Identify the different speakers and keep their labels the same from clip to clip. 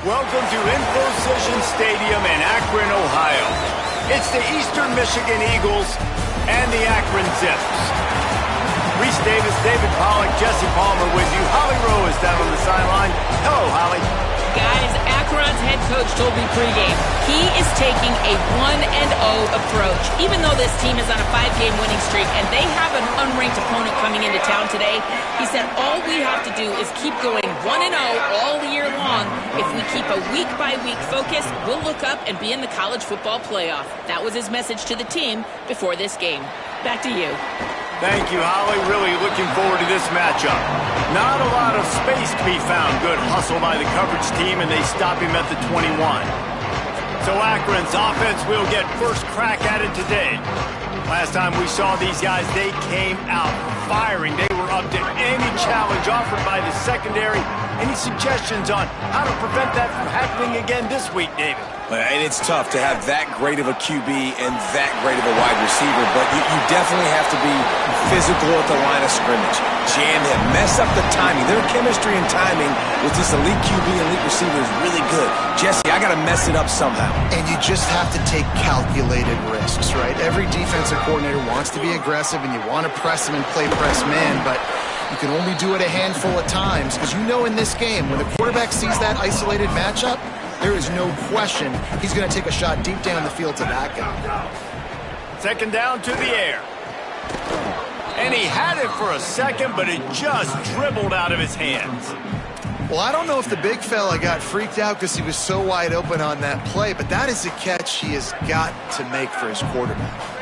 Speaker 1: Welcome to Infocision Stadium in Akron, Ohio. It's the Eastern Michigan Eagles and the Akron Zips. Reese Davis, David Pollack, Jesse Palmer with you. Holly Rowe is down on the sideline. Hello, Holly.
Speaker 2: Guys, Akron's head coach told me pregame he is taking a 1-0 approach. Even though this team is on a 5-game winning streak and they have an unranked opponent coming into town today, he said all we have to do is keep going 1-0 all year long. If we keep a week-by-week focus, we'll look up and be in the college football playoff. That was his message to the team before this game. Back to you.
Speaker 1: Thank you, Holly. Really looking forward to this matchup. Not a lot of space to be found. Good hustle by the coverage team, and they stop him at the 21. So Akron's offense will get first crack at it today. Last time we saw these guys, they came out firing. They were up to any challenge offered by the secondary. Any suggestions on how to prevent that from happening again this week, David?
Speaker 3: And it's tough to have that great of a QB and that great of a wide receiver, but you definitely have to be physical at the line of scrimmage. Jam him, mess up the timing. Their chemistry and timing with this elite QB and elite receiver is really good. Jesse, I got to mess it up somehow.
Speaker 4: And you just have to take calculated risks, right? Every defensive coordinator wants to be aggressive, and you want to press them and play press man, but you can only do it a handful of times because you know in this game, when the quarterback sees that isolated matchup, there is no question he's going to take a shot deep down the field to that guy.
Speaker 1: Second down to the air. And he had it for a second, but it just dribbled out of his hands.
Speaker 4: Well, I don't know if the big fella got freaked out because he was so wide open on that play, but that is a catch he has got to make for his quarterback.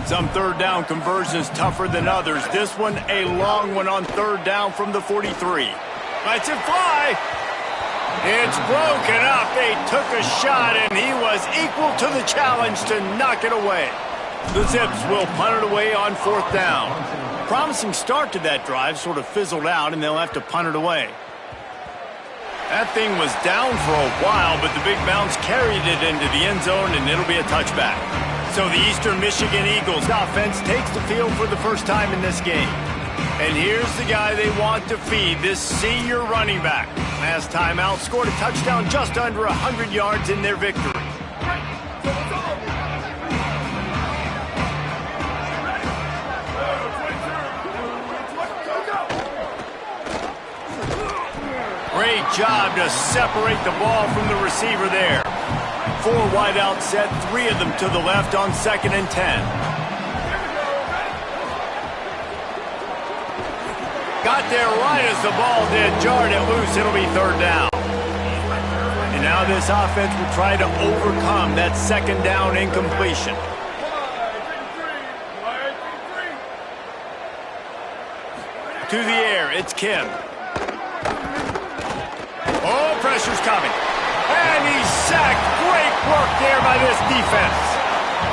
Speaker 1: Some third down conversions tougher than others. This one, a long one on third down from the 43. Lets it fly. It's broken up. They took a shot, and he was equal to the challenge to knock it away. The Zips will punt it away on fourth down. Promising start to that drive, sort of fizzled out, and they'll have to punt it away. That thing was down for a while, but the big bounce carried it into the end zone, and it'll be a touchback. So the Eastern Michigan Eagles offense takes the field for the first time in this game. And here's the guy they want to feed, this senior running back. Last time out, scored a touchdown just under 100 yards in their victory. Great job to separate the ball from the receiver there. 4 wide out set, 3 of them to the left on 2nd and 10. Got there right as the ball did, jarred it loose, it'll be third down. And now this offense will try to overcome that second down incompletion. To the air, it's Kim. Oh, pressure's coming. And he's sacked. Great work there by this defense.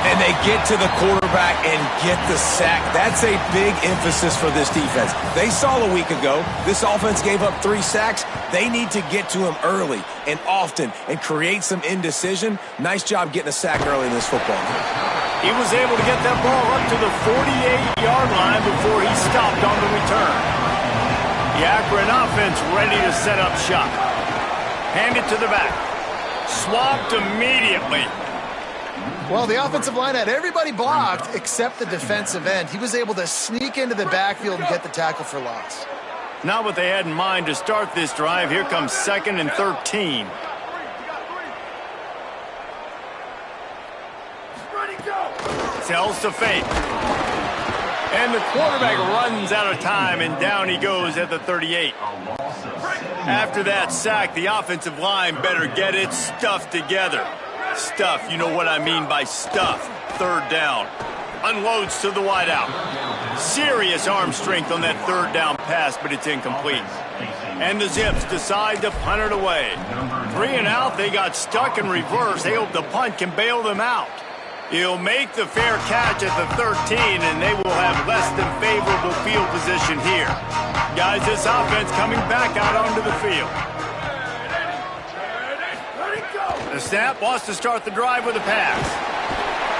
Speaker 3: And they get to the quarterback and get the sack. That's a big emphasis for this defense. They saw a week ago, this offense gave up 3 sacks. They need to get to him early and often and create some indecision. Nice job getting a sack early in this football game.
Speaker 1: He was able to get that ball up to the 48-yard line before he stopped on the return. The Akron offense ready to set up shop. Hand it to the back. Swapped immediately.
Speaker 4: Well, the offensive line had everybody blocked except the defensive end. He was able to sneak into the backfield and get the tackle for loss.
Speaker 1: Not what they had in mind to start this drive. Here comes 2nd and 13. Sells to fake. And the quarterback runs out of time, and down he goes at the 38. After that sack, the offensive line better get its stuff together. Stuff, you know what I mean by stuff. Third down. Unloads to the wideout. Serious arm strength on that third down pass, but it's incomplete. And the Zips decide to punt it away. 3 and out, they got stuck in reverse. They hope the punt can bail them out. He'll make the fair catch at the 13, and they will have less than favorable field position here. Guys, this offense coming back out onto the field. The snap wants to start the drive with a pass.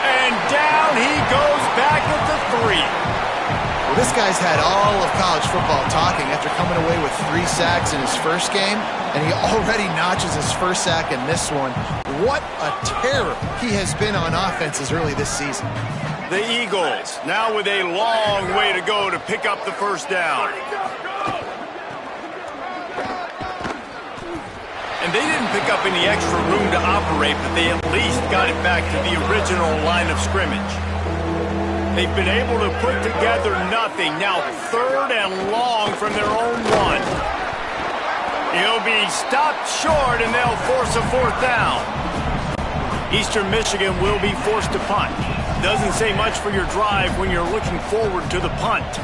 Speaker 1: And down he goes back at the 3.
Speaker 4: Well, this guy's had all of college football talking after coming away with 3 sacks in his first game, and he already notches his first sack in this one. What a terror he has been on offenses early this season.
Speaker 1: The Eagles now with a long way to go to pick up the first down. And they didn't pick up any extra room to operate, but they at least got it back to the original line of scrimmage. They've been able to put together nothing. Now 3rd and long from their own 1. He'll be stopped short, and they'll force a 4th down. Eastern Michigan will be forced to punt. Doesn't say much for your drive when you're looking forward to the punt.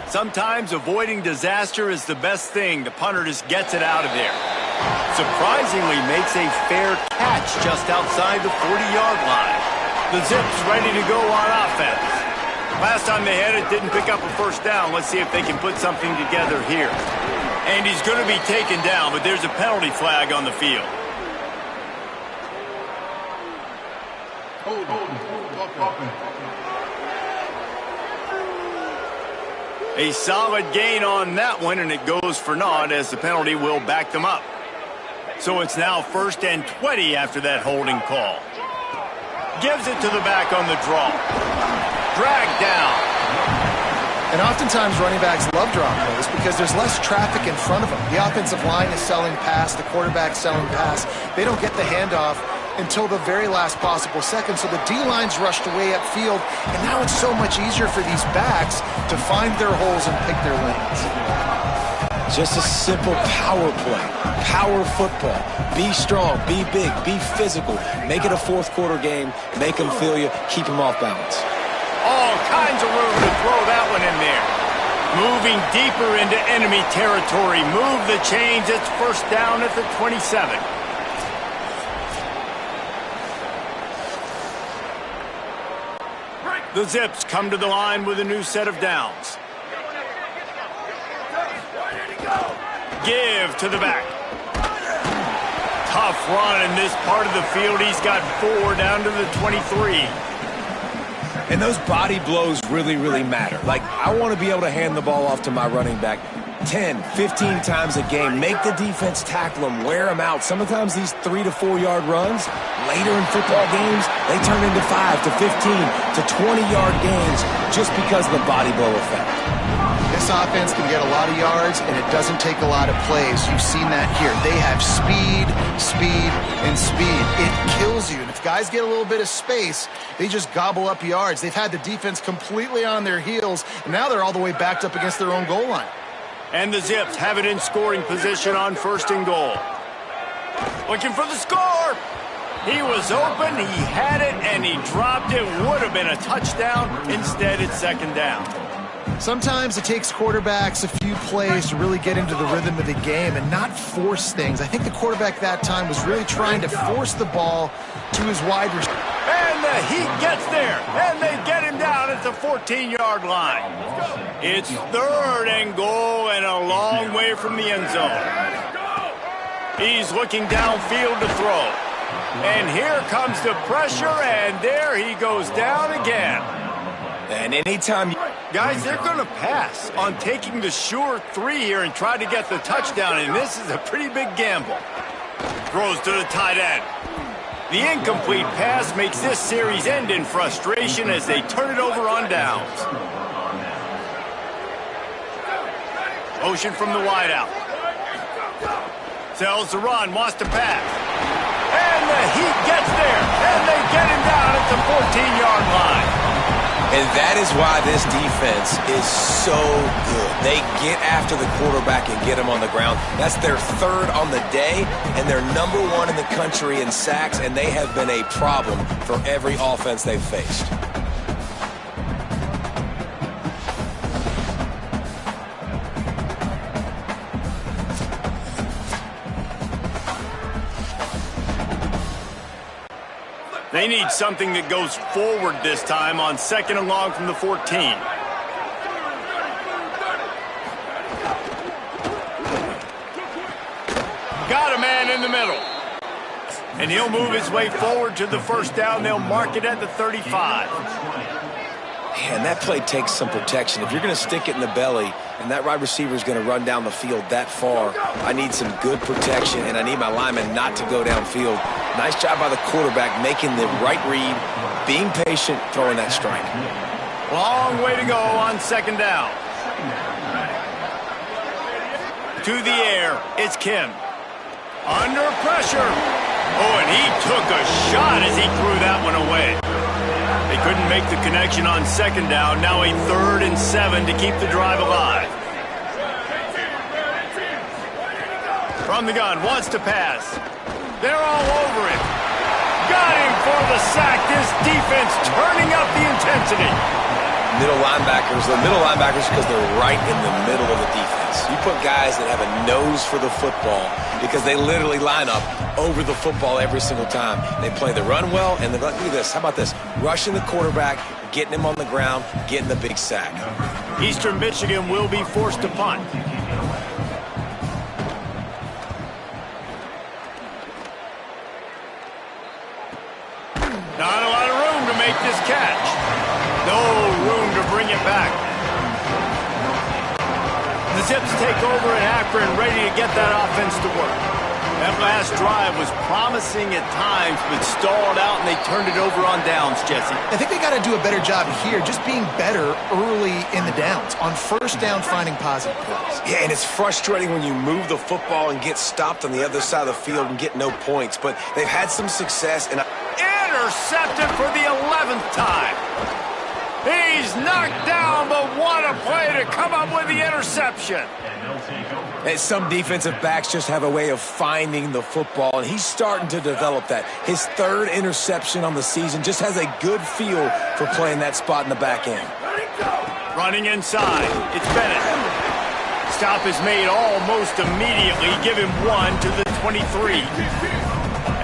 Speaker 1: Sometimes avoiding disaster is the best thing. The punter just gets it out of there. Surprisingly makes a fair catch just outside the 40-yard line. The Zips ready to go on offense. Last time they had it, didn't pick up a first down. Let's see if they can put something together here. And he's going to be taken down, but there's a penalty flag on the field. A solid gain on that one, and it goes for naught as the penalty will back them up. So it's now 1st and 20 after that holding call. Gives it to the back on the draw. Dragged down.
Speaker 4: And oftentimes running backs love drop those because there's less traffic in front of them. The offensive line is selling pass, the quarterback's selling pass. They don't get the handoff until the very last possible second. So the D-line's rushed away upfield, and now it's so much easier for these backs to find their holes and pick their lanes.
Speaker 3: Just a simple power play, power football. Be strong, be big, be physical. Make it a 4th quarter game. Make them feel you. Keep them off balance.
Speaker 1: All kinds of room to throw that one in there. Moving deeper into enemy territory. Move the chains. It's 1st down at the 27. The Zips come to the line with a new set of downs. Give to the back. Tough run in this part of the field. He's got 4 down to the 23.
Speaker 3: And those body blows really, really matter. Like, I want to be able to hand the ball off to my running back 10, 15 times a game. Make the defense tackle them, wear them out. Sometimes these 3 to 4 yard runs, later in football games, they turn into 5 to 15 to 20-yard gains just because of the body blow effect.
Speaker 4: This offense can get a lot of yards, and it doesn't take a lot of plays. You've seen that here. They have speed, and speed. It kills you. And if guys get a little bit of space, they just gobble up yards. They've had the defense completely on their heels, and now they're all the way backed up against their own goal line.
Speaker 1: And the Zips have it in scoring position on 1st and goal. Looking for the score. He was open, he had it, and he dropped it. Would have been a touchdown. Instead, it's 2nd down.
Speaker 4: Sometimes it takes quarterbacks a few plays to really get into the rhythm of the game and not force things. I think the quarterback that time was really trying to force the ball to his wide receiver.
Speaker 1: And the Heat gets there, and they get him down at the 14-yard line. It's 3rd and goal and a long way from the end zone. He's looking downfield to throw. And here comes the pressure, and there he goes down again.
Speaker 3: And anytime...
Speaker 1: Guys, they're going to pass on taking the sure 3 here and try to get the touchdown, and this is a pretty big gamble. Throws to the tight end. The incomplete pass makes this series end in frustration as they turn it over on downs. Motion from the wideout. Sells the run, wants to pass. And the Heat gets there, and they get him down at the 14-yard line.
Speaker 3: And that is why this defense is so good. They get after the quarterback and get him on the ground. That's their 3rd on the day, and they're number 1 in the country in sacks, and they have been a problem for every offense they've faced.
Speaker 1: They need something that goes forward this time on 2nd and long from the 14. Got a man in the middle. And he'll move his way forward to the 1st down. They'll mark it at the 35.
Speaker 3: And that play takes some protection. If you're going to stick it in the belly and that wide receiver is going to run down the field that far, I need some good protection, and I need my lineman not to go downfield. Nice job by the quarterback making the right read, being patient, throwing that strike.
Speaker 1: Long way to go on second down. To the air, it's Kim. Under pressure. Oh, and he took a shot as he threw that one away. They couldn't make the connection on second down. Now a 3rd and 7 to keep the drive alive. From the gun, wants to pass. They're all over him. Got him for the sack. This defense turning up the intensity.
Speaker 3: Middle linebackers because they're right in the middle of the defense. You put guys that have a nose for the football because they literally line up over the football every single time. They play the run well, and look at this. How about this? Rushing the quarterback, getting him on the ground, getting the big sack.
Speaker 1: Eastern Michigan will be forced to punt. Not a lot of room to make this catch. No room to bring it back. The Zips take over at Akron, ready to get that offense to work. That last drive was promising at times, but stalled out, and they turned it over on downs, Jesse.
Speaker 4: I think they got to do a better job here, just being better early in the downs. On first down, finding positive plays.
Speaker 3: Yeah, and it's frustrating when you move the football and get stopped on the other side of the field and get no points. But they've had some success. And
Speaker 1: intercepted for the 11th time. He's knocked down, but what a play to come up with the interception.
Speaker 3: And some defensive backs just have a way of finding the football, and he's starting to develop that. His 3rd interception on the season, just has a good feel for playing that spot in the back end.
Speaker 1: Running inside, it's Bennett. Stop is made almost immediately. Give him 1 to the 23.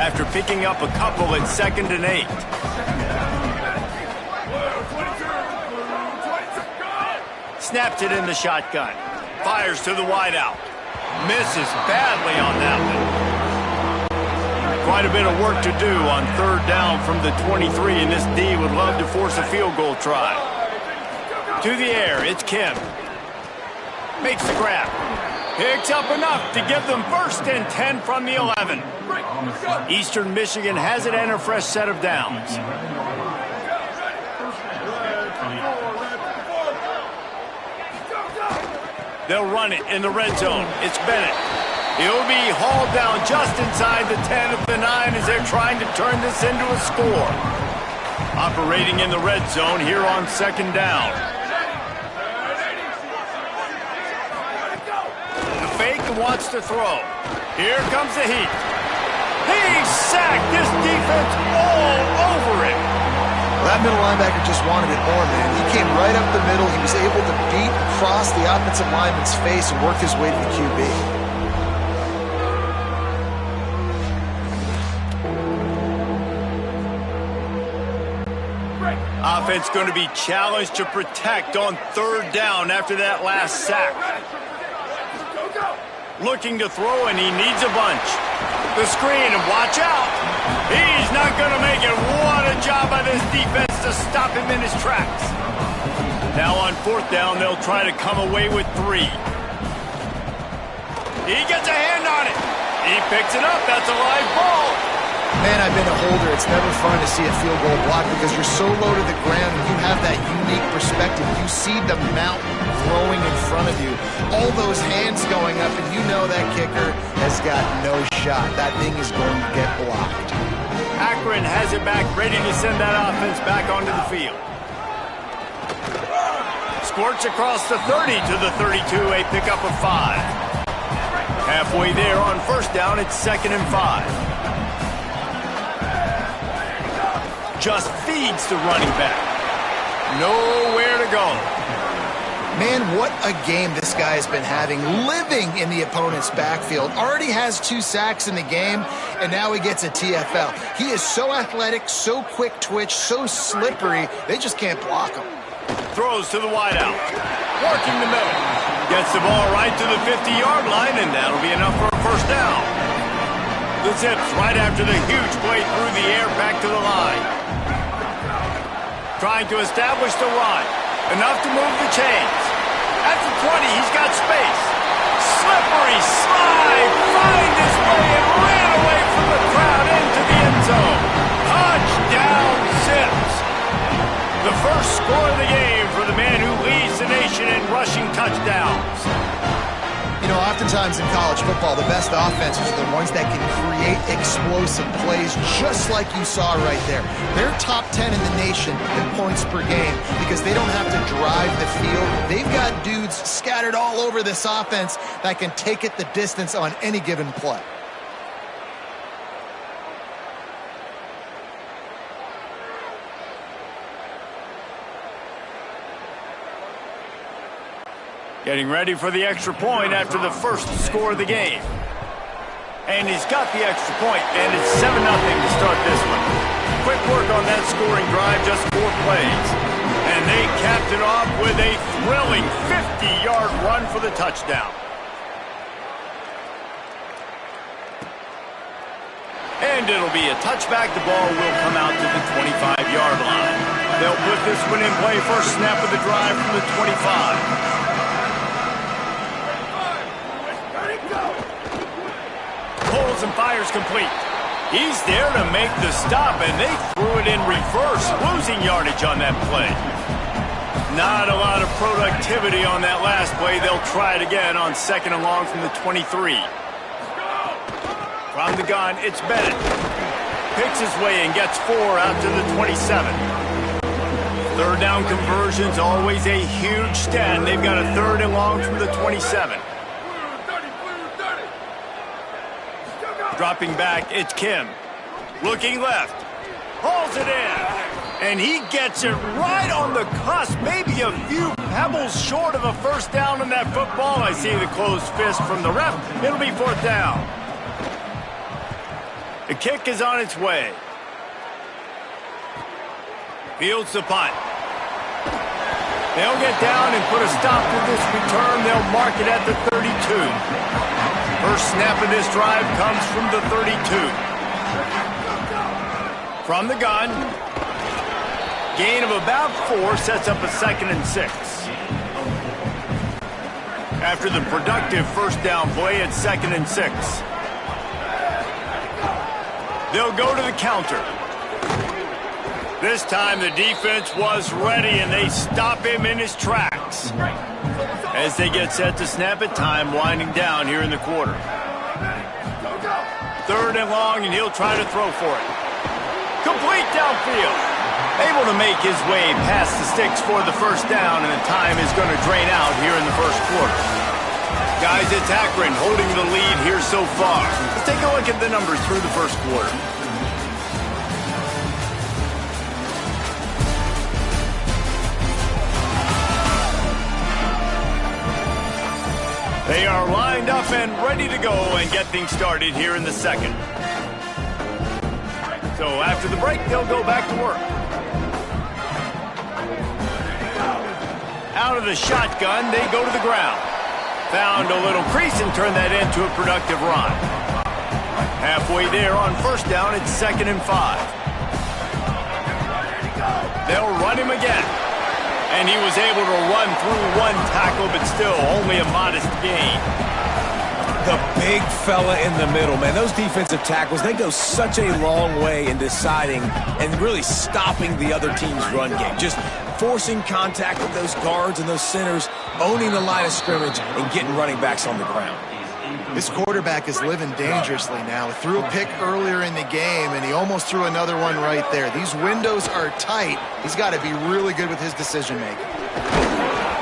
Speaker 1: After picking up a couple at 2nd and 8. Snaps it in the shotgun. Fires to the wideout. Misses badly on that one. Quite a bit of work to do on 3rd down from the 23, and this D would love to force a field goal try. To the air, it's Kim. Makes the grab. Picks up enough to give them 1st and 10 from the 11. Eastern Michigan has it and a fresh set of downs. They'll run it in the red zone. It's Bennett. He'll be hauled down just inside the 10 of the 9 as they're trying to turn this into a score. Operating in the red zone here on 2nd down. The fake wants to throw. Here comes the heat. He's sacked. This defense all over him.
Speaker 4: That middle linebacker just wanted it more, man. He came right up the middle. He was able to beat across the offensive lineman's face and work his way to the QB.
Speaker 1: Offense going to be challenged to protect on 3rd down after that last sack. Looking to throw, and he needs a bunch. The screen, and watch out. He's not going to make it. What a job by this defense to stop him in his tracks. Now on 4th down, they'll try to come away with 3. He gets a hand on it. He picks it up. That's a live ball.
Speaker 4: Man, I've been a holder. It's never fun to see a field goal block because you're so low to the ground and you have that unique perspective. You see the mountain growing in front of you. All those hands going up, and you know that kicker has got no shot. That thing is going to get blocked.
Speaker 1: Akron has it back, ready to send that offense back onto the field. Squirts across the 30 to the 32, a pickup of 5. Halfway there on 1st down, it's 2nd and 5. Just feeds the running back. Nowhere to go.
Speaker 4: Man, what a game this guy has been having, living in the opponent's backfield. Already has 2 sacks in the game, and now he gets a TFL. He is so athletic, so quick twitch, so slippery, they just can't block him.
Speaker 1: Throws to the wideout. Working the middle. Gets the ball right to the 50-yard line, and that'll be enough for a 1st down. The Zips right after the huge play through the air back to the line. Trying to establish the run. Enough to move the chains. At the 20, he's got space. Slippery slide. Find his way and ran away from the crowd into the end zone. Touchdown, Zips. The first score of the game for the man who leads the nation in rushing touchdowns.
Speaker 4: You know, oftentimes in college football, the best offenses are the ones that can create explosive plays, just like you saw right there. They're top 10 in the nation in points per game because they don't have to drive the field. They've got dudes scattered all over this offense that can take it the distance on any given play.
Speaker 1: Getting ready for the extra point after the first score of the game. And he's got the extra point, and it's 7-0 to start this one. Quick work on that scoring drive, just 4 plays. And they capped it off with a thrilling 50-yard run for the touchdown. And it'll be a touchback. The ball will come out to the 25-yard line. They'll put this one in play. First snap of the drive from the 25. Pulls and fires complete. He's there to make the stop, and they threw it in reverse, losing yardage on that play. Not a lot of productivity on that last play. They'll try it again on 2nd and long from the 23. From the gun, it's Bennett. Picks his way and gets 4 out to the 27. Third down conversion's always a huge stand. They've got a 3rd and long from the 27. Dropping back, it's Kim. Looking left. Hauls it in. And he gets it right on the cusp. Maybe a few pebbles short of a first down in that football. I see the closed fist from the ref. It'll be 4th down. The kick is on its way. Fields the punt. They'll get down and put a stop to this return. They'll mark it at the 32. First snap of this drive comes from the 32. From the gun. Gain of about 4 sets up a 2nd and 6. After the productive first down play, it's 2nd and 6. They'll go to the counter. This time the defense was ready, and they stop him in his tracks. As they get set to snap it, time winding down here in the quarter. 3rd and long, and he'll try to throw for it. Complete downfield. Able to make his way past the sticks for the first down, and the time is going to drain out here in the first quarter. Guys, it's Akron holding the lead here so far. Let's take a look at the numbers through the first quarter. They are lined up and ready to go and get things started here in the second. So after the break, they'll go back to work. Out of the shotgun, they go to the ground. Found a little crease and turned that into a productive run. Halfway there on first down, it's 2nd and 5. They'll run him again. And he was able to run through 1 tackle, but still only a modest gain.
Speaker 3: The big fella in the middle, man. Those defensive tackles, they go such a long way in deciding and really stopping the other team's run game. Just forcing contact with those guards and those centers, owning the line of scrimmage, and getting running backs on the ground.
Speaker 4: This quarterback is living dangerously now. He threw a pick earlier in the game, and he almost threw another one right there. These windows are tight. He's got to be really good with his decision-making.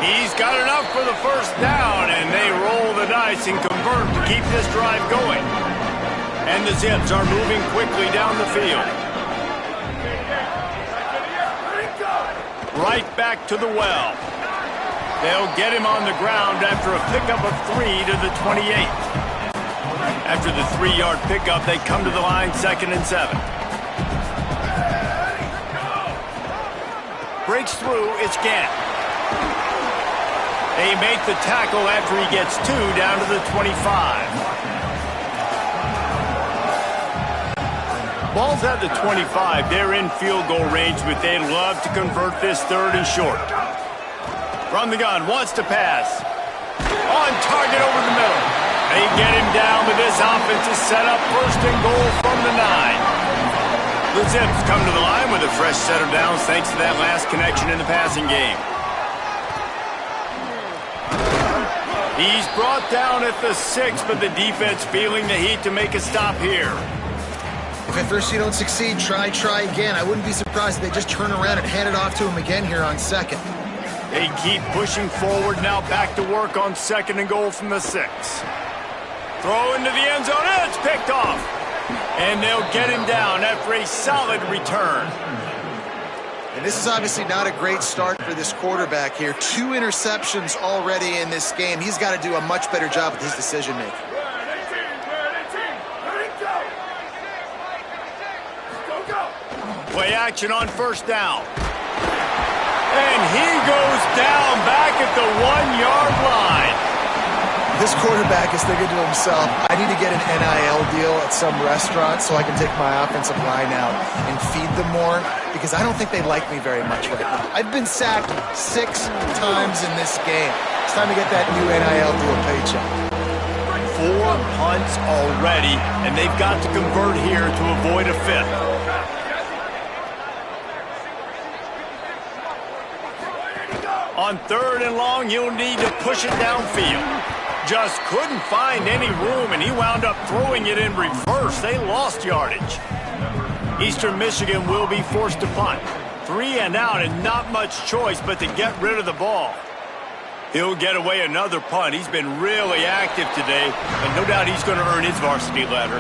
Speaker 1: He's got enough for the first down, and they roll the dice and convert to keep this drive going. And the Zips are moving quickly down the field. Right back to the well. They'll get him on the ground after a pickup of 3 to the 28. After the 3-yard pickup, they come to the line, 2nd and 7. Breaks through, it's Gant. They make the tackle after he gets 2 down to the 25. Ball's at the 25. They're in field goal range, but they'd love to convert this third and short. From the gun, wants to pass. On target over the middle. They get him down, but this offense is set up first and goal from the 9. The Zips come to the line with a fresh set of downs thanks to that last connection in the passing game. He's brought down at the 6, but the defense feeling the heat to make a stop here.
Speaker 4: If at first you don't succeed, try again. I wouldn't be surprised if they just turn around and hand it off to him again here on second.
Speaker 1: They keep pushing forward, now back to work on second and goal from the 6. Throw into the end zone, it's picked off. And they'll get him down after a solid return.
Speaker 4: And this is obviously not a great start for this quarterback here. 2 interceptions already in this game. He's got to do a much better job with his decision-making.
Speaker 1: Play action on first down. And he goes down back at the 1-yard line.
Speaker 4: This quarterback is thinking to himself, I need to get an NIL deal at some restaurant so I can take my offensive line out and feed them more, because I don't think they like me very much right now. I've been sacked 6 times in this game. It's time to get that new NIL deal paycheck.
Speaker 1: 4 punts already, and they've got to convert here to avoid a 5th. On third and long, he'll need to push it downfield. Just couldn't find any room, and he wound up throwing it in reverse. They lost yardage. Eastern Michigan will be forced to punt. 3 and out, and not much choice but to get rid of the ball. He'll get away another punt. He's been really active today, and no doubt he's going to earn his varsity letter.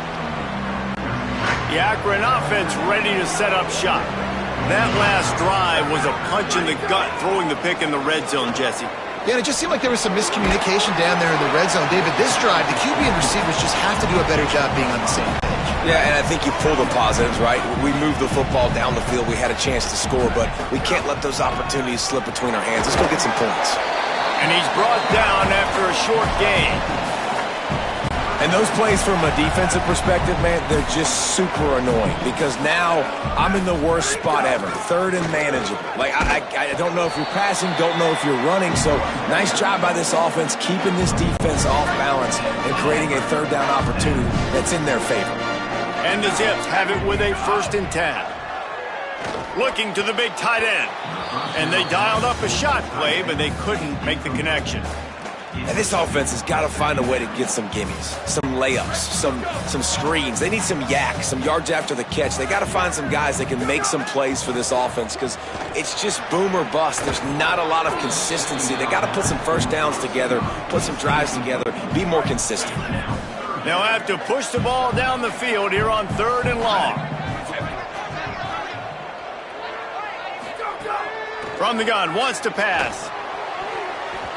Speaker 1: The Akron offense ready to set up shop. That last drive was a punch in the gut, throwing the pick in the red zone, Jesse.
Speaker 4: Yeah, and it just seemed like there was some miscommunication down there in the red zone. David, this drive, the QB and receivers just have to do a better job being on the same page.
Speaker 3: Yeah, and I think you pull the positives, right? We moved the football down the field. We had a chance to score, but we can't let those opportunities slip between our hands. Let's go get some points.
Speaker 1: And he's brought down after a short gain.
Speaker 3: And those plays from a defensive perspective, man, they're just super annoying because now I'm in the worst spot ever. Third and manageable. Like, I don't know if you're passing, don't know if you're running. So nice job by this offense keeping this defense off balance and creating a third down opportunity that's in their favor.
Speaker 1: And the Zips have it with a 1st and 10. Looking to the big tight end. And they dialed up a shot play, but they couldn't make the connection.
Speaker 3: And this offense has got to find a way to get some gimmies, some layups, some screens. They need some yak, some yards after the catch. They got to find some guys that can make some plays for this offense because it's just boom or bust. There's not a lot of consistency. They got to put some first downs together, put some drives together, be more consistent.
Speaker 1: They'll have to push the ball down the field here on 3rd and long. From the gun, wants to pass.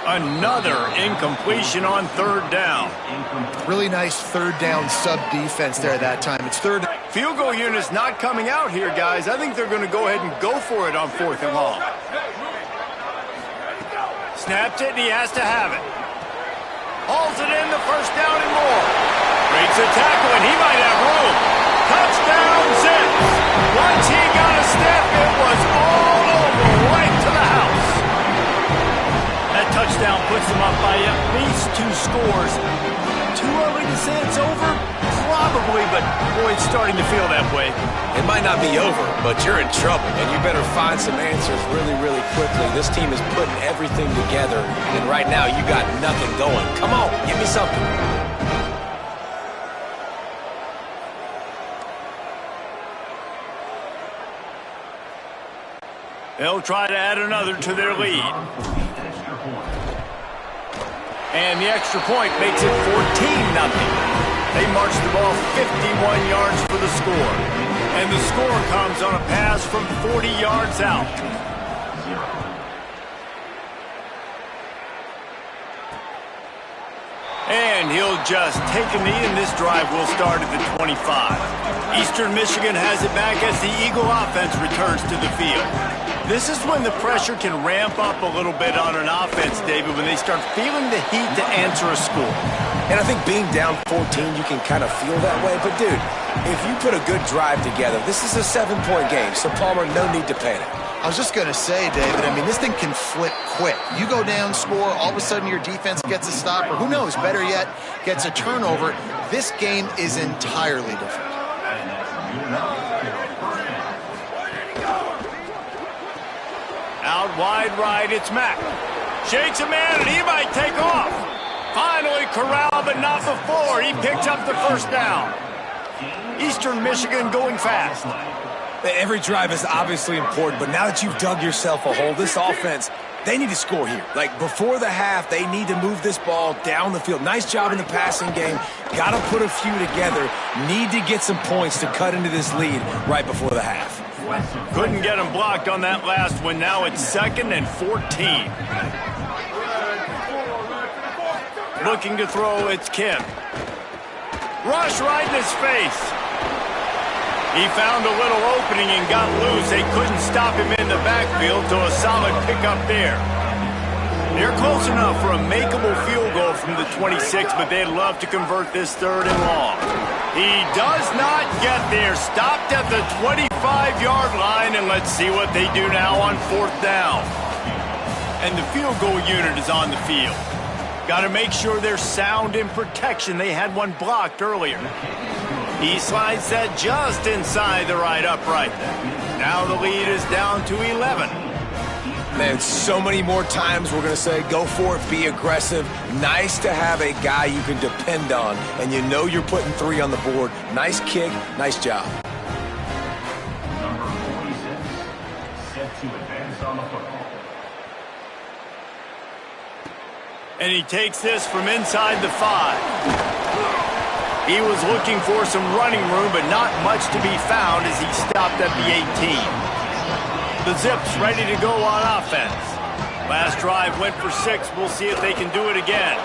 Speaker 1: Another incompletion on 3rd down.
Speaker 4: Really nice 3rd down sub-defense there that time. It's 3rd.
Speaker 1: Field goal unit's not coming out here, guys. I think they're going to go ahead and go for it on 4th and long. Snapped it, and he has to have it. Hauls it in, the 1st down and more. Breaks a tackle, and he might have room. Touchdown, Zips. Once he got a step, it was all over, right to the house. That touchdown puts them up by at least 2 scores. Too early to say it's over? Probably, but boy, it's starting to feel that way.
Speaker 3: It might not be over, but you're in trouble, and you better find some answers really, really quickly. This team is putting everything together, and right now you got nothing going. Come on, give me something.
Speaker 1: They'll try to add another to their lead. And the extra point makes it 14-0. They march the ball 51 yards for the score. And the score comes on a pass from 40 yards out. And he'll just take a knee, and this drive will start at the 25. Eastern Michigan has it back as the Eagle offense returns to the field. This is when the pressure can ramp up a little bit on an offense, David, when they start feeling the heat to answer a score.
Speaker 3: And I think being down 14, you can kind of feel that way. But, dude, if you put a good drive together, this is a 7-point game. So, Palmer, no need to panic.
Speaker 4: I was just going to say, David, I mean, this thing can flip quick. You go down, score, all of a sudden your defense gets a stop, or who knows, better yet, gets a turnover. This game is entirely different.
Speaker 1: Out wide right, it's Mack. Shakes a man, and he might take off. Finally corralled, but not before. He picks up the first down. Eastern Michigan going fast.
Speaker 3: Every drive is obviously important, but now that you've dug yourself a hole, this offense, they need to score here. Like, before the half, they need to move this ball down the field. Nice job in the passing game. Got to put a few together. Need to get some points to cut into this lead right before the half.
Speaker 1: Couldn't get him blocked on that last one. Now it's 2nd and 14. Looking to throw, it's Kim. Rush right in his face. He found a little opening and got loose. They couldn't stop him in the backfield, so a solid pickup there. They're close enough for a makeable field goal from the 26, but they'd love to convert this 3rd and long. He does not get there. Stopped at the 25-yard line, and let's see what they do now on 4th down. And the field goal unit is on the field. Got to make sure they're sound in protection. They had one blocked earlier. He slides that just inside the right upright. Now the lead is down to 11.
Speaker 3: Man, so many more times we're going to say, go for it, be aggressive. Nice to have a guy you can depend on, and you know you're putting 3 on the board. Nice kick, nice job.
Speaker 5: Number 46, set to advance on the football.
Speaker 1: And he takes this from inside the 5. He was looking for some running room, but not much to be found as he stopped at the 18. The Zips ready to go on offense. Last drive went for 6. We'll see if they can do it again.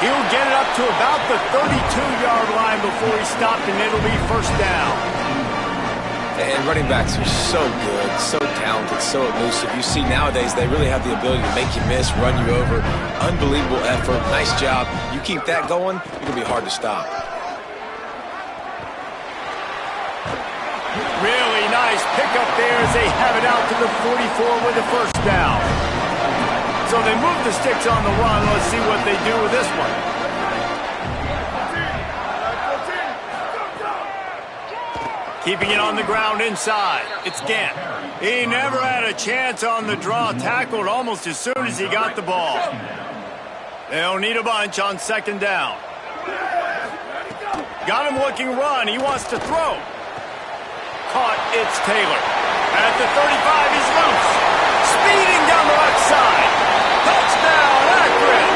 Speaker 1: He'll get it up to about the 32-yard line before he stopped, and it'll be 1st down.
Speaker 3: And running backs are so good, so talented, so elusive. You see nowadays they really have the ability to make you miss, run you over. Unbelievable effort. Nice job. You keep that going, it's going to be hard to stop.
Speaker 1: Really nice pickup there as they have it out to the 44 with the 1st down. So they move the sticks on the run. Let's see what they do with this one. Keeping it on the ground inside. It's Gant. He never had a chance on the draw. Tackled almost as soon as he got the ball. They'll need a bunch on 2nd down. Got him looking run. He wants to throw. Caught, it's Taylor. At the 35, he's loose. Speeding down the left side. Touchdown, Akron.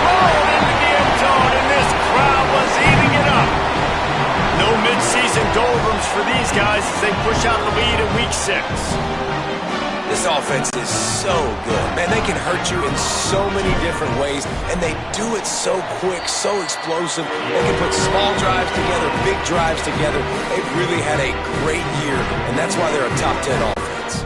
Speaker 1: Rolled into the end zone, and this crowd was eating it up. No midseason doldrums for these guys as they push out the lead in week 6.
Speaker 3: This offense is so good. Man, they can hurt you in so many different ways, and they do it so quick, so explosive. They can put small drives together, big drives together. They've really had a great year, and that's why they're a top 10 offense.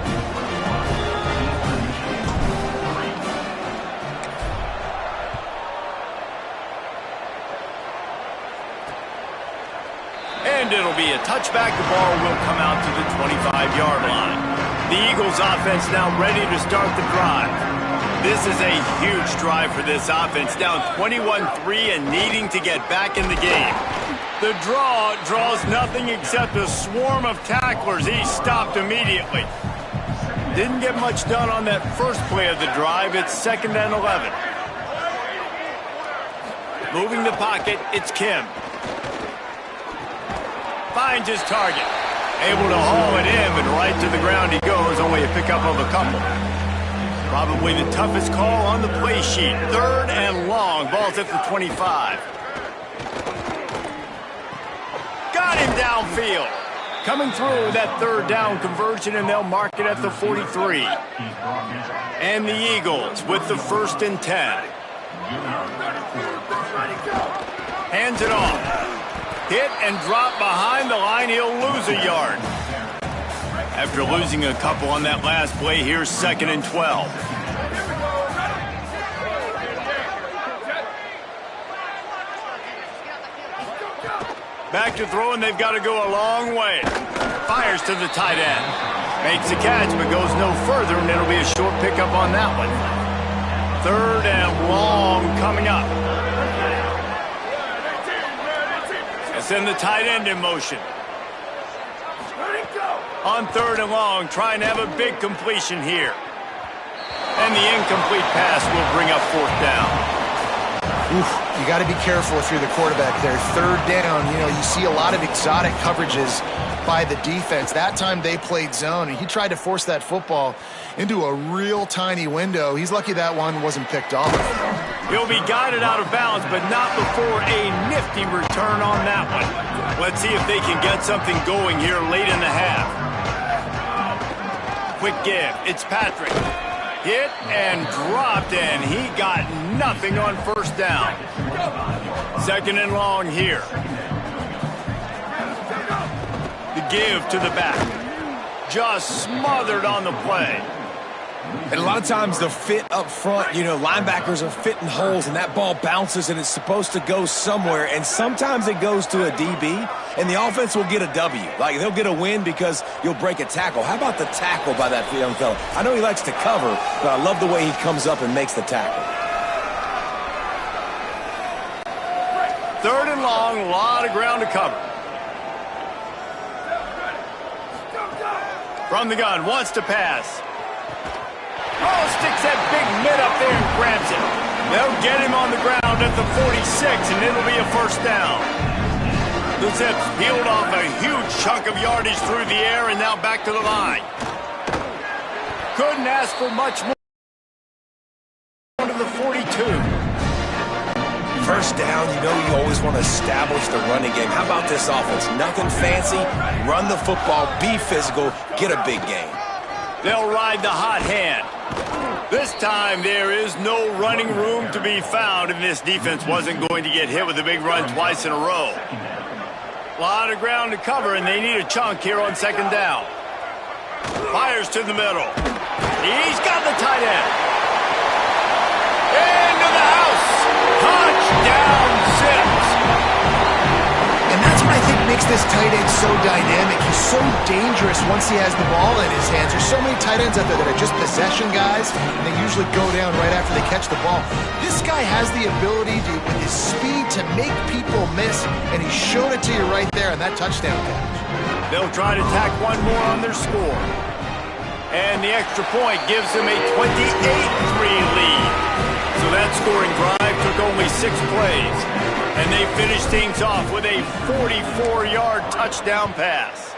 Speaker 1: And it'll be a touchback. The ball will come out to the 25-yard line. The Eagles offense now ready to start the drive. This is a huge drive for this offense, down 21-3 and needing to get back in the game. The draw draws nothing except a swarm of tacklers. He stopped immediately. Didn't get much done on that first play of the drive. It's 2nd and 11. Moving the pocket, it's Kim. Finds his target. Able to haul it in, but right to the ground he goes. Only a pickup of a couple. Probably the toughest call on the play sheet. 3rd and long. Ball's at the 25. Got him downfield. Coming through that 3rd down conversion, and they'll mark it at the 43. And the Eagles with the 1st and 10. Hands it off. Hit and drop behind the line. He'll lose a yard. After losing a couple on that last play, here's 2nd and 12. Back to throw, and they've got to go a long way. Fires to the tight end. Makes the catch, but goes no further, and it'll be a short pickup on that one. 3rd and long coming up. And send the tight end in motion. On 3rd and long, trying to have a big completion here. And the incomplete pass will bring up 4th down.
Speaker 4: Oof, you got to be careful if you're the quarterback there. 3rd down, you see a lot of exotic coverages by the defense. That time they played zone, and he tried to force that football into a real tiny window. He's lucky that one wasn't picked off.
Speaker 1: He'll be guided out of bounds, but not before a nifty return on that one. Let's see if they can get something going here late in the half. Quick give. It's Patrick. Hit and dropped, and he got nothing on 1st down. 2nd and long here. The give to the back. Just smothered on the play.
Speaker 3: And a lot of times the fit up front, linebackers are fitting holes, and that ball bounces, and it's supposed to go somewhere, and sometimes it goes to a DB, and the offense will get a W. Like, they'll get a win because you'll break a tackle. How about the tackle by that young fella? I know he likes to cover, but I love the way he comes up and makes the tackle.
Speaker 1: 3rd and long, a lot of ground to cover. From the gun, wants to pass. Oh, sticks that big mid up there and grabs it. They'll get him on the ground at the 46, and it'll be a 1st down. The Zips peeled off a huge chunk of yardage through the air, and now back to the line. Couldn't ask for much more. To the 42.
Speaker 3: 1st down, you always want to establish the running game. How about this offense? Nothing fancy. Run the football, be physical, get a big gain.
Speaker 1: They'll ride the hot hand. This time there is no running room to be found, and this defense wasn't going to get hit with a big run twice in a row. A lot of ground to cover, and they need a chunk here on 2nd down. Fires to the middle. He's got the tight end. Into the house. Touchdown, Zips.
Speaker 4: And that's what I think makes this tight end so dynamic. He's so dangerous once he has the ball in his hands. There's so many tight ends out there that are just possession guys, and they usually go down right after they catch the ball. This guy has the ability to, with his speed, to make people miss, and he showed it to you right there on that touchdown catch.
Speaker 1: They'll try to tack one more on their score. And the extra point gives them a 28-3 lead. So that scoring drive took only 6 plays. And they finished things off with a 44-yard touchdown pass.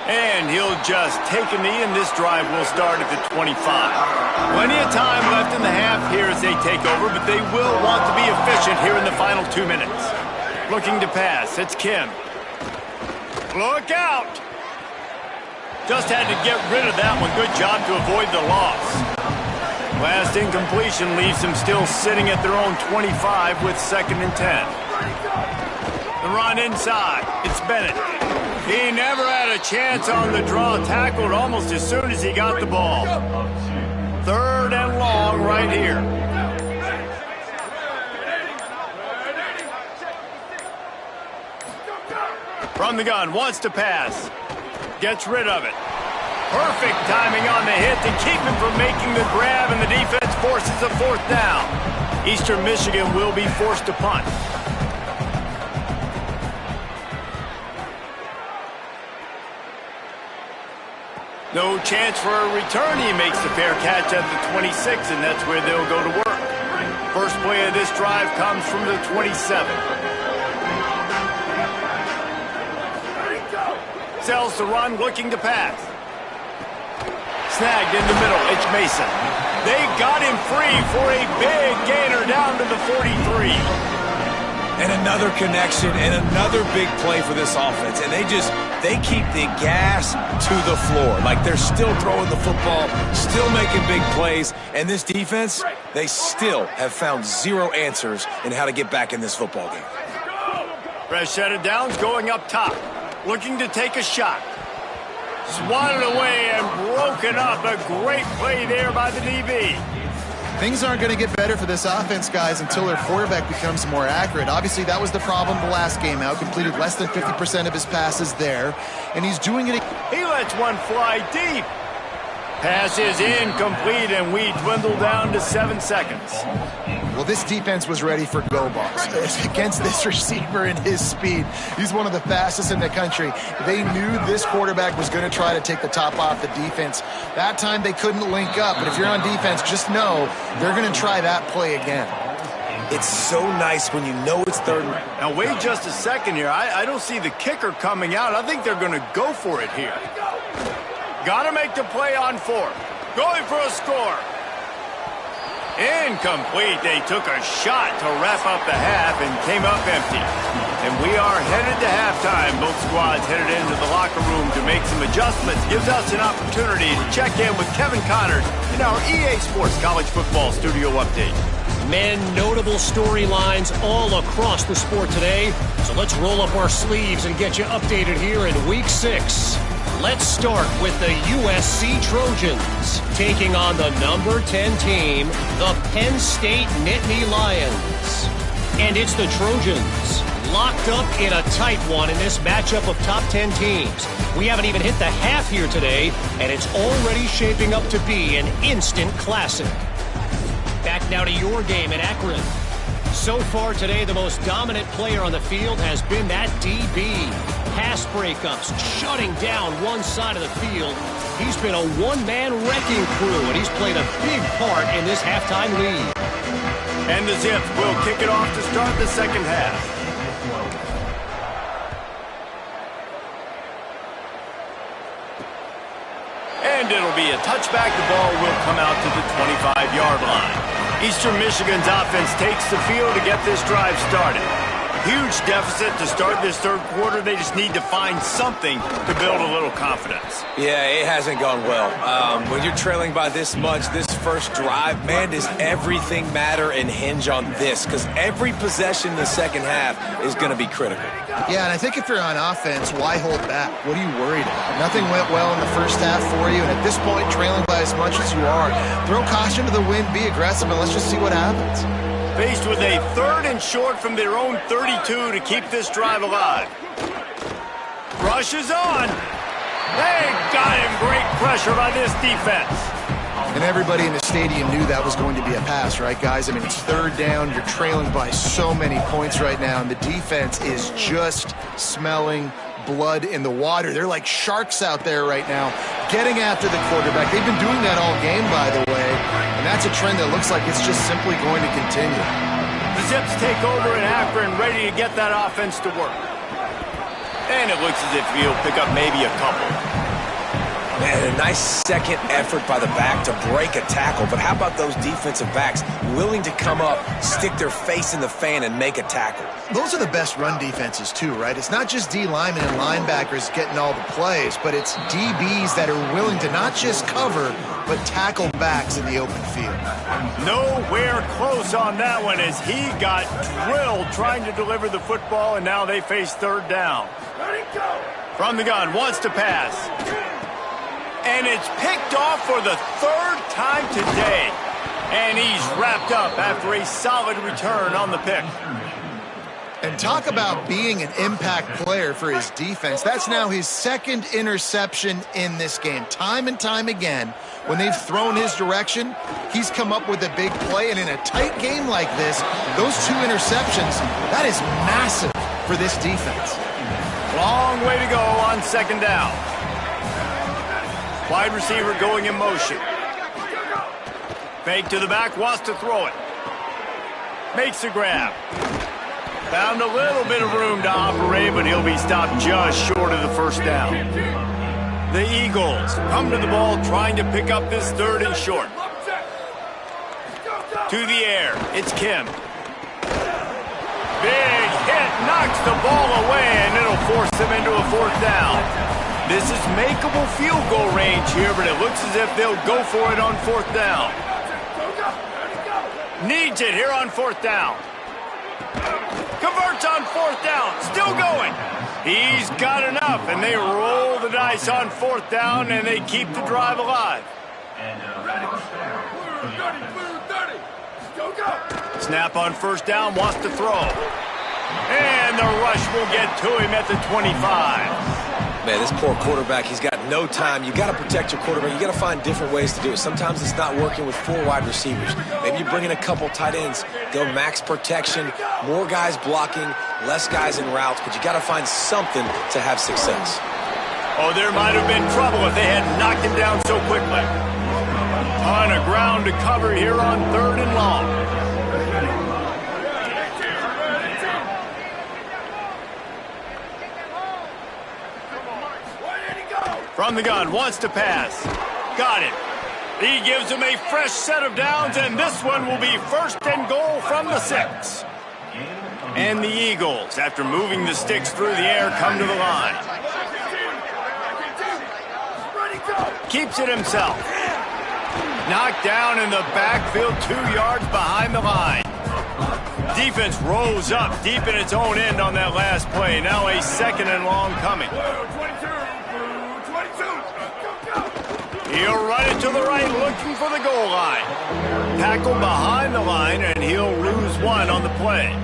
Speaker 1: And he'll just take a knee, and this drive will start at the 25. Plenty of time left in the half here as they take over, but they will want to be efficient here in the final 2 minutes. Looking to pass. It's Kim. Look out! Just had to get rid of that one. Good job to avoid the loss. Last incompletion leaves them still sitting at their own 25 with 2nd and 10. The run inside. It's Bennett. He never had a chance on the draw. Tackled almost as soon as he got the ball. 3rd and long right here. From the gun, wants to pass. Gets rid of it. Perfect timing on the hit to keep him from making the grab, and the defense forces a 4th down. Eastern Michigan will be forced to punt. No chance for a return. He makes the fair catch at the 26, and that's where they'll go to work. First play of this drive comes from the 27. Sells the run, looking to pass. Snagged in the middle. It's Mason. They got him free for a big gainer down to the 43.
Speaker 3: And another connection and another big play for this offense. And they keep the gas to the floor. Like, they're still throwing the football, still making big plays. And this defense, they still have found 0 answers in how to get back in this football game.
Speaker 1: Fresh set of downs going up top. Looking to take a shot. Swatted away and broken up. A great play there by the DB.
Speaker 4: Things aren't going to get better for this offense, guys, until their quarterback becomes more accurate. Obviously, that was the problem the last game out. Completed less than 50% of his passes there, and he's doing it.
Speaker 1: He lets one fly deep. Pass is incomplete, and we dwindle down to 7 seconds.
Speaker 4: Well, this defense was ready for go balls against this receiver and his speed. He's one of the fastest in the country. They knew this quarterback was going to try to take the top off the defense. That time they couldn't link up, but if you're on defense, just know they're going to try that play again.
Speaker 3: It's so nice when you know it's third.
Speaker 1: Now, wait just a second here. I don't see the kicker coming out. I think they're going to go for it here. Got to make the play on 4th. Going for a score. Incomplete. They took a shot to wrap up the half and came up empty. And we are headed to halftime. Both squads headed into the locker room to make some adjustments. Gives us an opportunity to check in with Kevin Connors in our EA Sports College Football Studio Update.
Speaker 6: Men, notable storylines all across the sport today. So let's roll up our sleeves and get you updated here in Week 6. Let's start with the USC Trojans taking on the number 10 team, the Penn State Nittany Lions. And it's the Trojans locked up in a tight one in this matchup of top 10 teams. We haven't even hit the half here today, and it's already shaping up to be an instant classic. Back now to your game in Akron. So far today, the most dominant player on the field has been that DB. Pass breakups, shutting down one side of the field. He's been a one-man wrecking crew, and he's played a big part in this halftime lead.
Speaker 1: And the Zips will kick it off to start the second half. And it'll be a touchback. The ball will come out to the 25-yard line. Eastern Michigan's offense takes the field to get this drive started. Huge deficit to start this third quarter. They just need to find something to build a little confidence.
Speaker 3: Yeah, it hasn't gone well. When you're trailing by this much, this first drive, man, does everything matter and hinge on this? Because every possession in the second half is going to be critical.
Speaker 4: Yeah, and I think if you're on offense, why hold back? What are you worried about? Nothing went well in the first half for you, and at this point, trailing by as much as you are, throw caution to the wind, be aggressive, and let's just see what happens.
Speaker 1: Faced with a 3rd and short from their own 32 to keep this drive alive. Rush is on. They got him. Great pressure by this defense.
Speaker 4: And everybody in the stadium knew that was going to be a pass, right, guys? I mean, it's 3rd down. You're trailing by so many points right now, and the defense is just smelling blood in the water. They're like sharks out there right now, getting after the quarterback. They've been doing that all game, by the way, and that's a trend that looks like it's just simply going to continue.
Speaker 1: The Zips take over in Akron, ready to get that offense to work. And it looks as if he'll pick up maybe a couple.
Speaker 3: Man, a nice second effort by the back to break a tackle. But how about those defensive backs willing to come up, stick their face in the fan, and make a tackle?
Speaker 4: Those are the best run defenses, too, right? It's not just D linemen and linebackers getting all the plays, but it's DBs that are willing to not just cover, but tackle backs in the open field.
Speaker 1: Nowhere close on that one as he got drilled trying to deliver the football, and now they face 3rd down. From the gun, wants to pass. And it's picked off for the 3rd time today. And he's wrapped up after a solid return on the pick.
Speaker 4: And talk about being an impact player for his defense. That's now his 2nd interception in this game. Time and time again, when they've thrown his direction, he's come up with a big play. And in a tight game like this, those 2 interceptions, that is massive for this defense.
Speaker 1: Long way to go on 2nd down. Wide receiver going in motion. Fake to the back, wants to throw it. Makes the grab. Found a little bit of room to operate, but he'll be stopped just short of the 1st down. The Eagles come to the ball trying to pick up this 3rd and short. To the air, it's Kim. Big hit, knocks the ball away, and it'll force them into a 4th down. This is makeable field goal range here, but it looks as if they'll go for it on 4th down. Needs it here on 4th down. Converts on 4th down. Still going. He's got enough, and they roll the dice on 4th down, and they keep the drive alive. Snap on first down, wants to throw. And the rush will get to him at the 25.
Speaker 3: Man, this poor quarterback, he's got no time. You got to protect your quarterback. You got to find different ways to do it. Sometimes it's not working with 4 wide receivers. Maybe you bring in a couple tight ends, go max protection, more guys blocking, less guys in routes, but you got to find something to have success.
Speaker 1: Oh, there might have been trouble if they had knocked him down so quickly. Ton of ground to cover here on 3rd and long. From the gun, wants to pass. Got it. He gives him a fresh set of downs, and this one will be 1st and goal from the 6. And the Eagles, after moving the sticks through the air, come to the line. Keeps it himself. Knocked down in the backfield, 2 yards behind the line. Defense rose up deep in its own end on that last play. Now a 2nd and long coming. He'll run it to the right, looking for the goal line. Tackle behind the line, and he'll lose 1 on the play.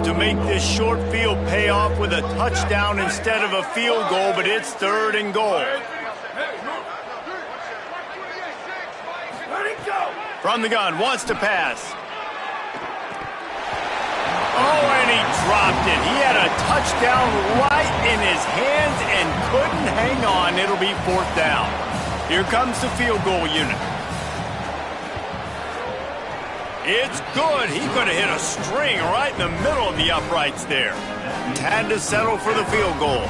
Speaker 1: To make this short field pay off with a touchdown instead of a field goal, but it's 3rd and goal. From the gun, wants to pass. Oh, and he dropped it. He had a touchdown right in his hands and couldn't hang on. It'll be 4th down. Here comes the field goal unit. It's good. He could have hit a string right in the middle of the uprights there. Had to settle for the field goal.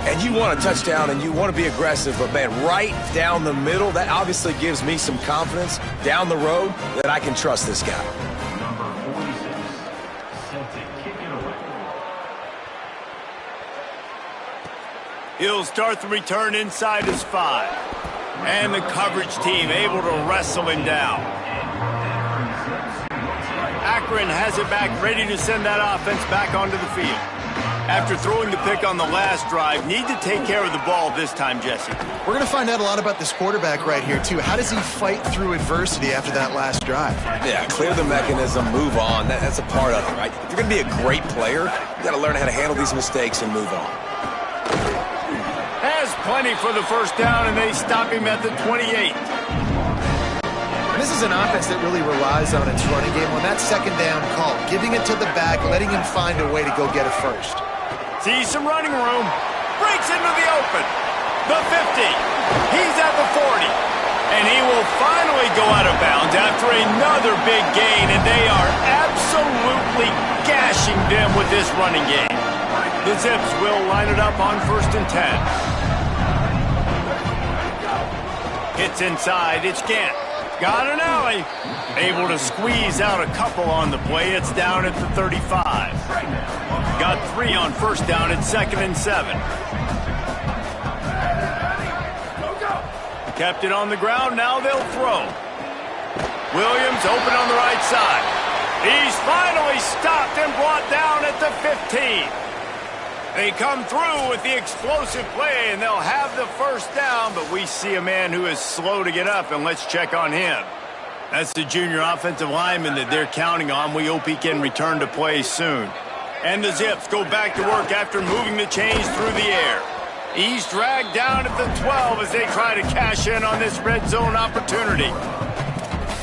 Speaker 3: And you want a touchdown and you want to be aggressive, but man, right down the middle, that obviously gives me some confidence down the road that I can trust this guy.
Speaker 5: Number 46, Celtic kick it away.
Speaker 1: He'll start the return inside his 5. And the coverage team able to wrestle him down. Akron has it back, ready to send that offense back onto the field. After throwing the pick on the last drive, need to take care of the ball this time, Jesse.
Speaker 4: We're going to find out a lot about this quarterback right here, too. How does he fight through adversity after that last drive?
Speaker 3: Yeah, clear the mechanism, move on. That's a part of it, right? If you're going to be a great player, you got to learn how to handle these mistakes and move on.
Speaker 1: Has plenty for the first down, and they stop him at the 28.
Speaker 4: This is an offense that really relies on its running game on that second down call, giving it to the back, letting him find a way to go get it first.
Speaker 1: Sees some running room, breaks into the open. The 50, he's at the 40, and he will finally go out of bounds after another big gain, and they are absolutely gashing them with this running game. The Zips will line it up on 1st and 10. Hits inside, it's Gant. Got an alley. Able to squeeze out a couple on the play. It's down at the 35. Got 3 on first down at 2nd and 7. Kept it on the ground. Now they'll throw. Williams open on the right side. He's finally stopped and brought down at the 15. They come through with the explosive play, and they'll have the first down, but we see a man who is slow to get up, and let's check on him. That's the junior offensive lineman that they're counting on. We hope he can return to play soon. And the Zips go back to work after moving the chains through the air. He's dragged down at the 12 as they try to cash in on this red zone opportunity.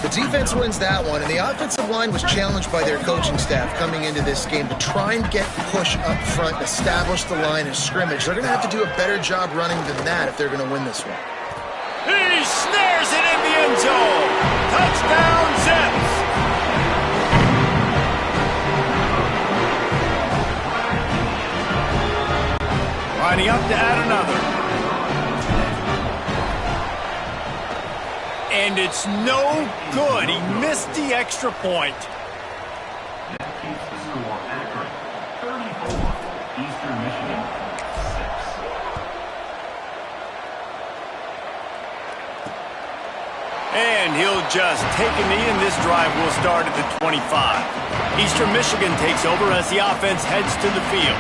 Speaker 4: The defense wins that one, and the offensive line was challenged by their coaching staff coming into this game to try and get push up front, establish the line of scrimmage. They're going to have to do a better job running than that if they're going to win this one.
Speaker 1: He snares it in the end zone. Touchdown, Zips. Lining up to add another. And it's no good. He missed the extra point.
Speaker 5: That keeps the score accurate. 34, Eastern Michigan, 6.
Speaker 1: And he'll just take a knee, and this drive will start at the 25. Eastern Michigan takes over as the offense heads to the field.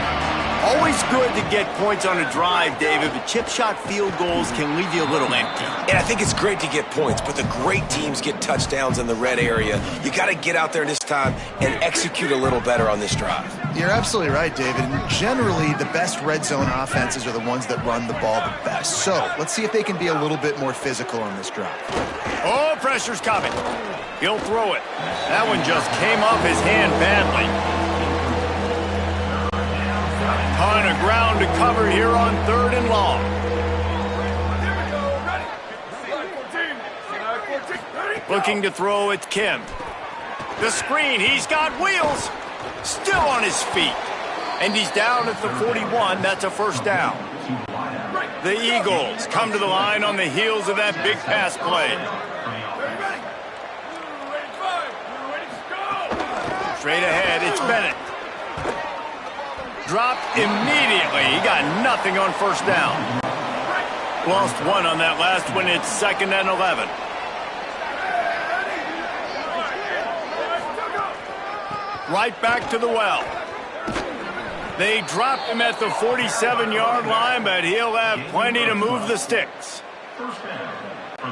Speaker 1: Always good to get points on a drive, David, but chip shot field goals can leave you a little empty.
Speaker 3: And I think it's great to get points, but the great teams get touchdowns in the red area. You got to get out there this time and execute a little better on this drive.
Speaker 4: You're absolutely right, David. And generally, the best red zone offenses are the ones that run the ball the best. So let's see if they can be a little bit more physical on this drive.
Speaker 1: Oh, pressure's coming. He'll throw it. That one just came off his hand badly. Ton of ground to cover here on 3rd and long. Looking to throw, it's Kim. The screen, he's got wheels. Still on his feet. And he's down at the 41. That's a first down. The Eagles come to the line on the heels of that big pass play. Straight ahead, it's Bennett. Dropped immediately. He got nothing on first down. Lost 1 on that last one. It's 2nd and 11. Right back to the well. They dropped him at the 47-yard line, but he'll have plenty to move the sticks.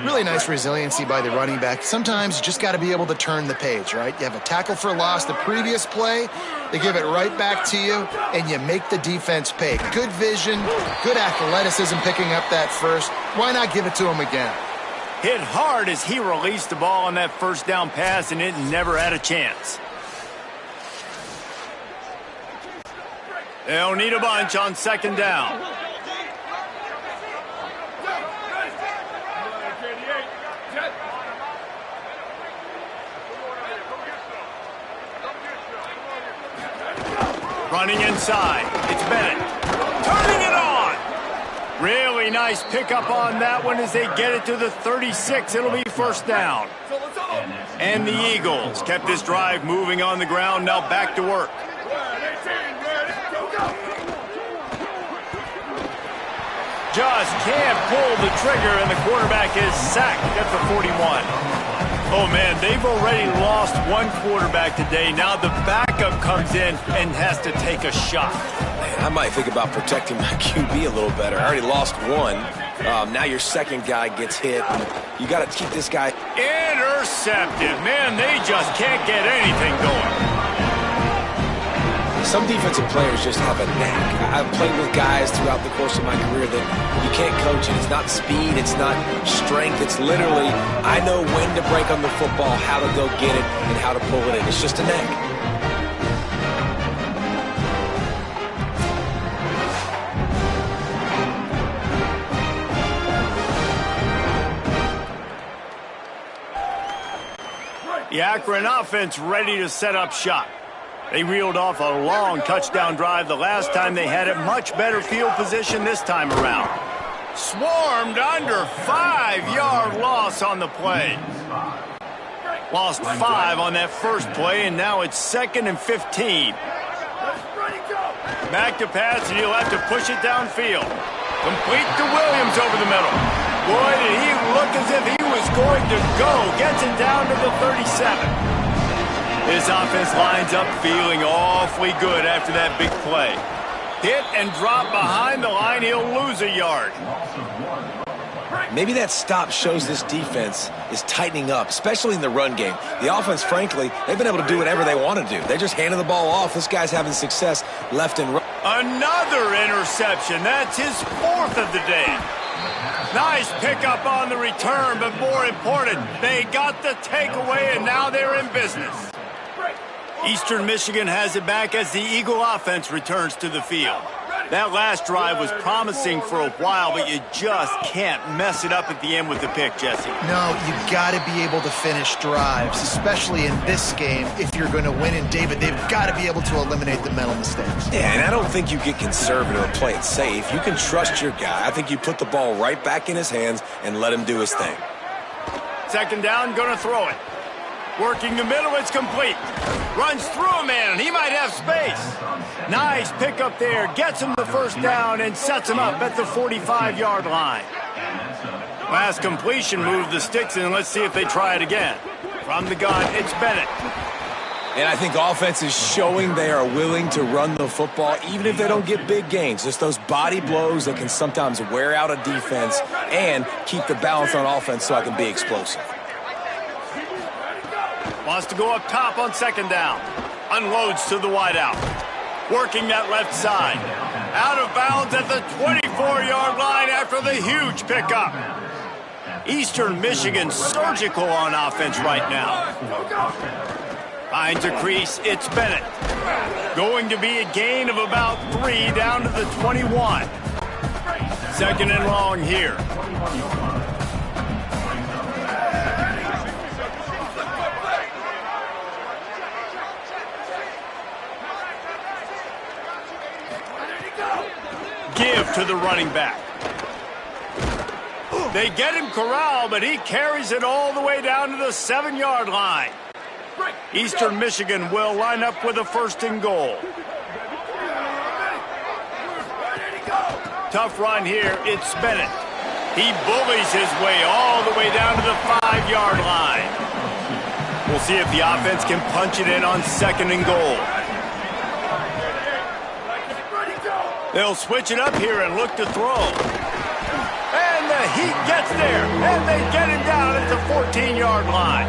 Speaker 4: Really nice resiliency by the running back. Sometimes you just got to be able to turn the page, right? You have a tackle for loss the previous play, they give it right back to you, and you make the defense pay. Good vision, good athleticism picking up that first. Why not give it to him again?
Speaker 1: Hit hard as he released the ball on that first down pass, and it never had a chance. They'll need a bunch on 2nd down. Running inside, it's Bennett. Turning it on! Really nice pickup on that one as they get it to the 36. It'll be first down. And the Eagles kept this drive moving on the ground, now back to work. Just can't pull the trigger, and the quarterback is sacked at the 41. Oh, man, they've already lost 1 quarterback today. Now the backup comes in and has to take a shot.
Speaker 3: I might think about protecting my QB a little better. I already lost one. Now your second guy gets hit. You got to keep this guy.
Speaker 1: Intercepted. Man, they just can't get anything going.
Speaker 3: Some defensive players just have a knack. I've played with guys throughout the course of my career that you can't coach it. It's not speed. It's not strength. It's literally, I know when to break on the football, how to go get it, and how to pull it in. It's just a knack.
Speaker 1: The Akron offense ready to set up shop. They reeled off a long touchdown drive the last time they had it. Much better field position this time around. Swarmed under 5-yard loss on the play. Lost 5 on that first play, and now it's 2nd and 15. Back to pass, and he'll have to push it downfield. Complete to Williams over the middle. Boy, did he look as if he was going to go. Gets it down to the 37. This offense lines up feeling awfully good after that big play. Hit and drop behind the line, he'll lose a yard.
Speaker 3: Maybe that stop shows this defense is tightening up, especially in the run game. The offense, frankly, they've been able to do whatever they want to do. They're just handing the ball off. This guy's having success left and right.
Speaker 1: Another interception. That's his 4th of the day. Nice pickup on the return, but more important, they got the takeaway, and now they're in business. Eastern Michigan has it back as the Eagle offense returns to the field. That last drive was promising for a while, but you just can't mess it up at the end with the pick, Jesse.
Speaker 4: No, you got to be able to finish drives, especially in this game. If you're going to win, and David, they've got to be able to eliminate the mental mistakes.
Speaker 3: Yeah, and I don't think you get conservative and play it safe. You can trust your guy. I think you put the ball right back in his hands and let him do his thing.
Speaker 1: 2nd down, going to throw it. Working the middle, it's complete. Runs through a man, and he might have space. Nice pickup there. Gets him the 1st down and sets him up at the 45-yard line. Last completion moved the sticks, and let's see if they try it again. From the gun, it's Bennett.
Speaker 3: And I think offense is showing they are willing to run the football, even if they don't get big gains. Just those body blows that can sometimes wear out a defense and keep the balance on offense so I can be explosive.
Speaker 1: Wants to go up top on 2nd down. Unloads to the wideout. Working that left side. Out of bounds at the 24-yard line after the huge pickup. Eastern Michigan surgical on offense right now. Finds a crease. It's Bennett. Going to be a gain of about 3 down to the 21. 2nd and long here. Give to the running back. They get him corralled, but he carries it all the way down to the 7-yard line. Eastern Michigan will line up with a 1st and goal. Tough run here. It's Bennett. He bullies his way all the way down to the 5-yard line. We'll see if the offense can punch it in on 2nd and goal. They'll switch it up here and look to throw. And the heat gets there, and they get him down at the 14-yard line.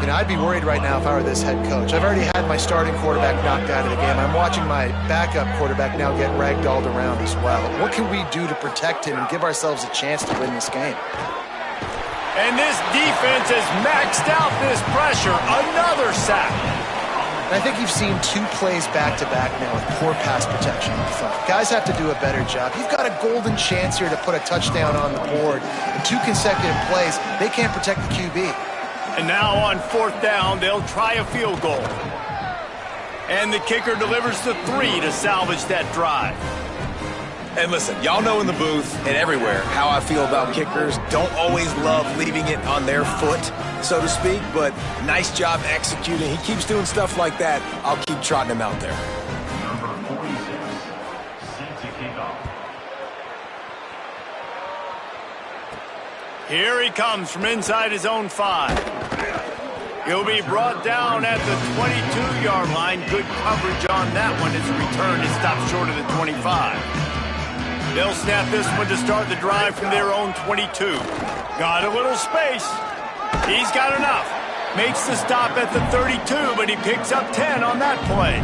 Speaker 4: You know, I'd be worried right now if I were this head coach. I've already had my starting quarterback knocked out of the game. I'm watching my backup quarterback now get ragdolled around as well. What can we do to protect him and give ourselves a chance to win this game?
Speaker 1: And this defense has maxed out this pressure. Another sack.
Speaker 4: I think you've seen 2 plays back-to-back now with poor pass protection up front. Guys have to do a better job. You've got a golden chance here to put a touchdown on the board. In 2 consecutive plays, they can't protect the QB.
Speaker 1: And now on 4th down, they'll try a field goal. And the kicker delivers the 3 to salvage that drive.
Speaker 3: And listen, y'all know in the booth and everywhere how I feel about kickers. Don't always love leaving it on their foot, so to speak, but nice job executing. He keeps doing stuff like that. I'll keep trotting him out there.
Speaker 5: Number 46, set to kick off.
Speaker 1: Here he comes from inside his own 5. He'll be brought down at the 22-yard line. Good coverage on that one. His return is stopped short of the 25. They'll snap this one to start the drive from their own 22. Got a little space. He's got enough. Makes the stop at the 32, but he picks up 10 on that play.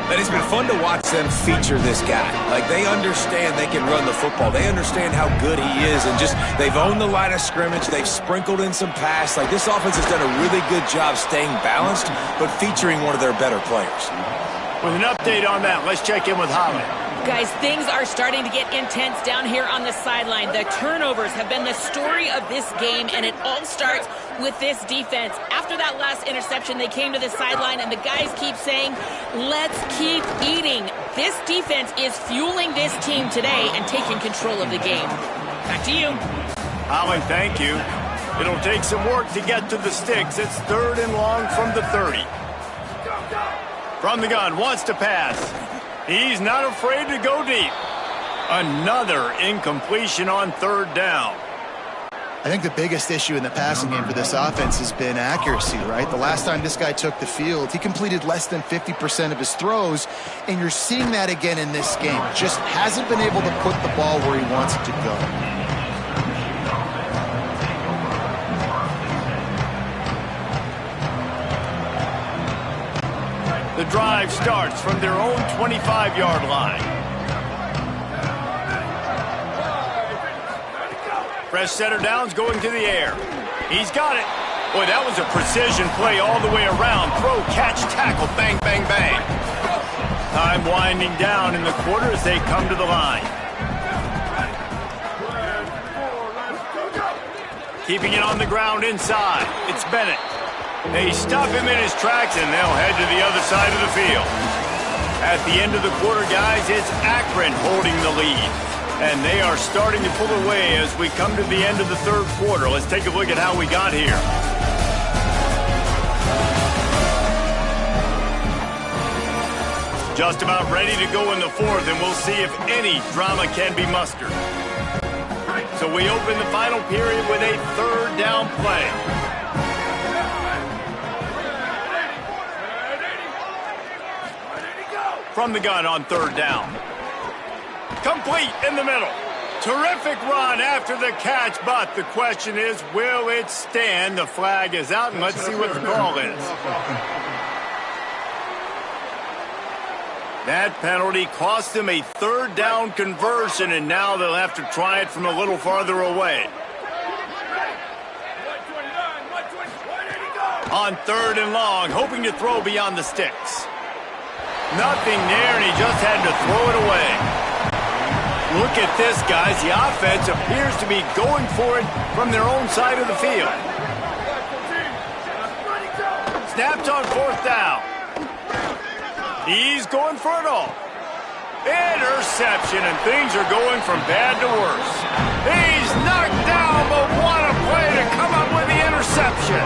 Speaker 3: And it's been fun to watch them feature this guy. Like, they understand they can run the football. They understand how good he is, and just they've owned the line of scrimmage. They've sprinkled in some pass. Like, this offense has done a really good job staying balanced, but featuring one of their better players.
Speaker 1: With an update on that, let's check in with Holly.
Speaker 2: Guys, things are starting to get intense down here on the sideline. The turnovers have been the story of this game, and it all starts with this defense. After that last interception, they came to the sideline, and the guys keep saying, let's keep eating. This defense is fueling this team today and taking control of the game. Back to you.
Speaker 1: Holly, thank you. It'll take some work to get to the sticks. It's 3rd and long from the 30. From the gun, wants to pass. He's not afraid to go deep. Another incompletion on 3rd down.
Speaker 4: I think the biggest issue in the passing game for this offense has been accuracy, right? The last time this guy took the field, he completed less than 50% of his throws, and you're seeing that again in this game. Just hasn't been able to put the ball where he wants it to go.
Speaker 1: The drive starts from their own 25-yard line. Fresh center down's going to the air. He's got it. Boy, that was a precision play all the way around. Throw, catch, tackle, bang, bang, bang. Time winding down in the quarter as they come to the line. Keeping it on the ground inside. It's Bennett. They stop him in his tracks, and they'll head to the other side of the field. At the end of the quarter, guys, it's Akron holding the lead. And they are starting to pull away as we come to the end of the 3rd quarter. Let's take a look at how we got here. Just about ready to go in the 4th, and we'll see if any drama can be mustered. So we open the final period with a 3rd down play. From the gun on 3rd down. Complete in the middle. Terrific run after the catch, but the question is, will it stand? The flag is out, and let's see what the call is. That penalty cost them a 3rd down conversion, and now they'll have to try it from a little farther away. On 3rd and long, hoping to throw beyond the sticks. Nothing there, and he just had to throw it away. Look at this, guys. The offense appears to be going for it from their own side of the field. Snapped on 4th down. He's going for it all. Interception, and things are going from bad to worse. He's knocked down, but what a play to come up with the interception.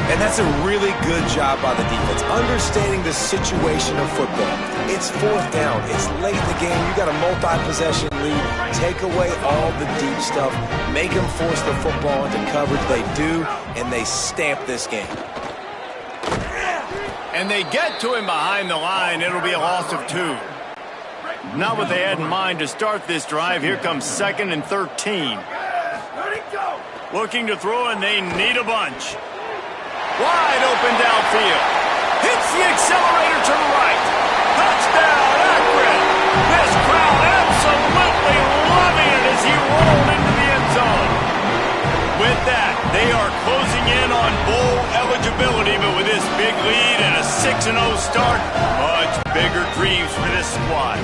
Speaker 3: And that's a really good job by the defense, understanding the situation of football. It's 4th down. It's late in the game. You got a multi-possession lead. Take away all the deep stuff. Make them force the football into coverage. They do, and they stamp this game.
Speaker 1: And they get to him behind the line. It'll be a loss of 2. Not what they had in mind to start this drive. Here comes 2nd and 13. Looking to throw, and they need a bunch. Wide open downfield. Hits the accelerator to the right. Touchdown, Akron. This crowd absolutely loving it as he rolled into the end zone. With that, they are closing in on bowl eligibility, but with this big lead and a 6-0 start, much bigger dreams for this squad.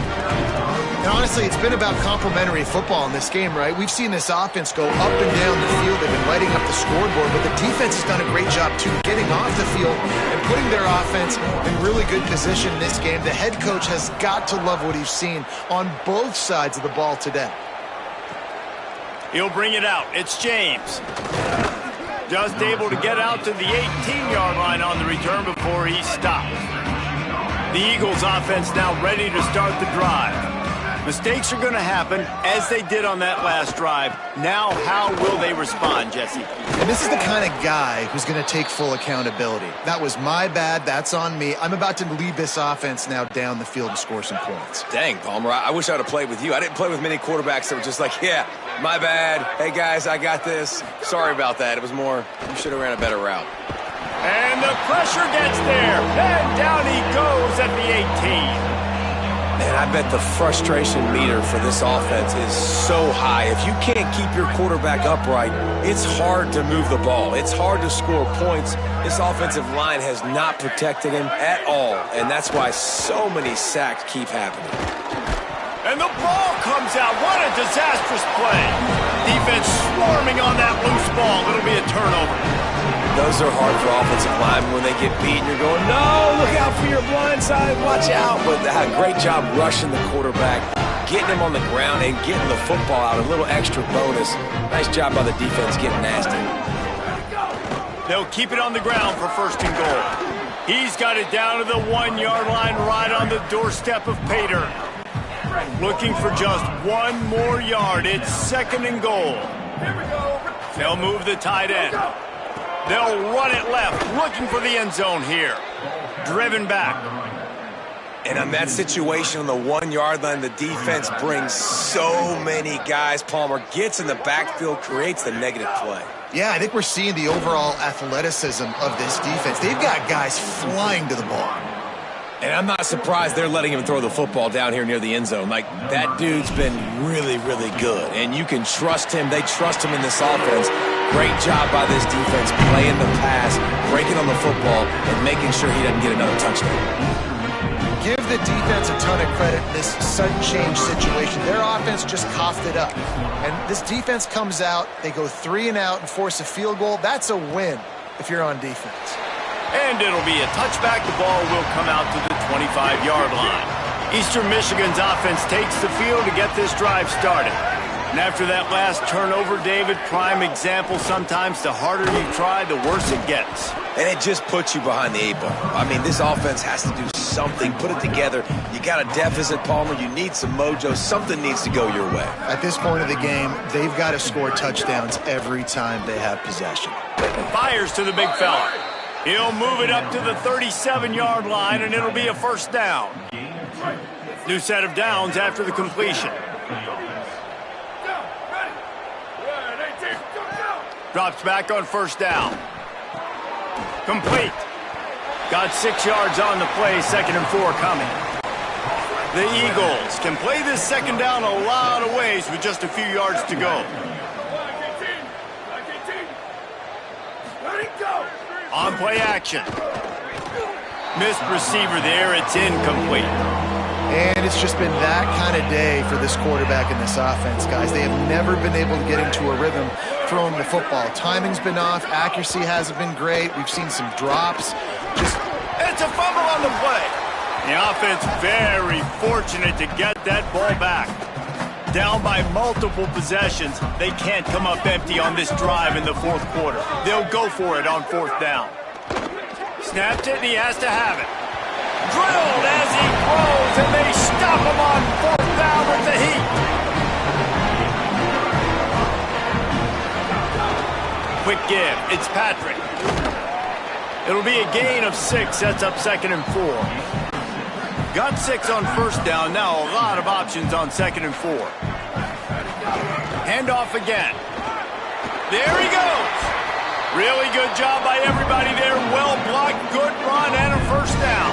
Speaker 4: And honestly, it's been about complementary football in this game, right? We've seen this offense go up and down the field. They've been lighting up the scoreboard, but the defense has done a great job, too, getting off the field and putting their offense in really good position in this game. The head coach has got to love what he's seen on both sides of the ball today.
Speaker 1: He'll bring it out. It's James. Just able to get out to the 18-yard line on the return before he stopped. The Eagles offense now ready to start the drive. Mistakes are going to happen, as they did on that last drive. Now, how will they respond, Jesse?
Speaker 4: And this is the kind of guy who's going to take full accountability. That was my bad. That's on me. I'm about to lead this offense now down the field and score some points.
Speaker 3: Dang, Palmer, I wish I'd have played with you. I didn't play with many quarterbacks that were just like, yeah, my bad. Hey, guys, I got this. Sorry about that. It was more, you should have ran a better route.
Speaker 1: And the pressure gets there. And down he goes at the 18.
Speaker 3: Man, I bet the frustration meter for this offense is so high. If you can't keep your quarterback upright, it's hard to move the ball. It's hard to score points. This offensive line has not protected him at all, and that's why so many sacks keep happening.
Speaker 1: And the ball comes out. What a disastrous play. Defense swarming on that loose ball. It'll be a turnover.
Speaker 3: Those are hard for offensive linemen when they get beat and you're going, no, look out for your blind side, watch out. But they had a great job rushing the quarterback, getting him on the ground and getting the football out, a little extra bonus. Nice job by the defense getting nasty.
Speaker 1: They'll keep it on the ground for 1st and goal. He's got it down to the 1-yard line right on the doorstep of Pater. Looking for just one more yard. It's 2nd and goal. They'll move the tight end. They'll run it left, looking for the end zone here. Driven back.
Speaker 3: And on that situation on the 1-yard line, the defense brings so many guys. Palmer gets in the backfield, creates the negative play.
Speaker 4: Yeah, I think we're seeing the overall athleticism of this defense. They've got guys flying to the ball.
Speaker 3: And I'm not surprised they're letting him throw the football down here near the end zone. Like, that dude's been really, really good. And you can trust him. They trust him in this offense. Great job by this defense playing the pass, breaking on the football, and making sure he doesn't get another touchdown.
Speaker 4: Give the defense a ton of credit in this sudden change situation. Their offense just coughed it up. And this defense comes out, they go 3 and out and force a field goal. That's a win if you're on defense.
Speaker 1: And it'll be a touchback. The ball will come out to the 25-yard line. Eastern Michigan's offense takes the field to get this drive started. And after that last turnover, David, prime example, sometimes the harder you try, the worse it gets.
Speaker 3: And it just puts you behind the 8 ball. I mean, this offense has to do something, put it together. You got a deficit, Palmer. You need some mojo. Something needs to go your way.
Speaker 4: At this point of the game, they've got to score touchdowns every time they have possession.
Speaker 1: Fires to the big fella. He'll move it up to the 37-yard line, and it'll be a 1st down. New set of downs after the completion. Drops back on 1st down. Complete. Got 6 yards on the play, 2nd and 4 coming. The Eagles can play this 2nd down a lot of ways with just a few yards to go. On play action. Missed receiver there. It's incomplete.
Speaker 4: And it's just been that kind of day for this quarterback in this offense, guys. They have never been able to get into a rhythm throwing the football. Timing's been off. Accuracy hasn't been great. We've seen some drops.
Speaker 1: It's a fumble on the play. The offense very fortunate to get that ball back. Down by multiple possessions. They can't come up empty on this drive in the 4th quarter. They'll go for it on 4th down. Snapped it, and he has to have it. Drilled as he throws, and they stop him on 4th down with the heat. Quick give. It's Patrick. It'll be a gain of 6. Sets up 2nd and 4. Got 6 on 1st down. Now a lot of options on 2nd and 4. Handoff again. There he goes. Really good job by everybody there. Well blocked, good run, and a 1st down.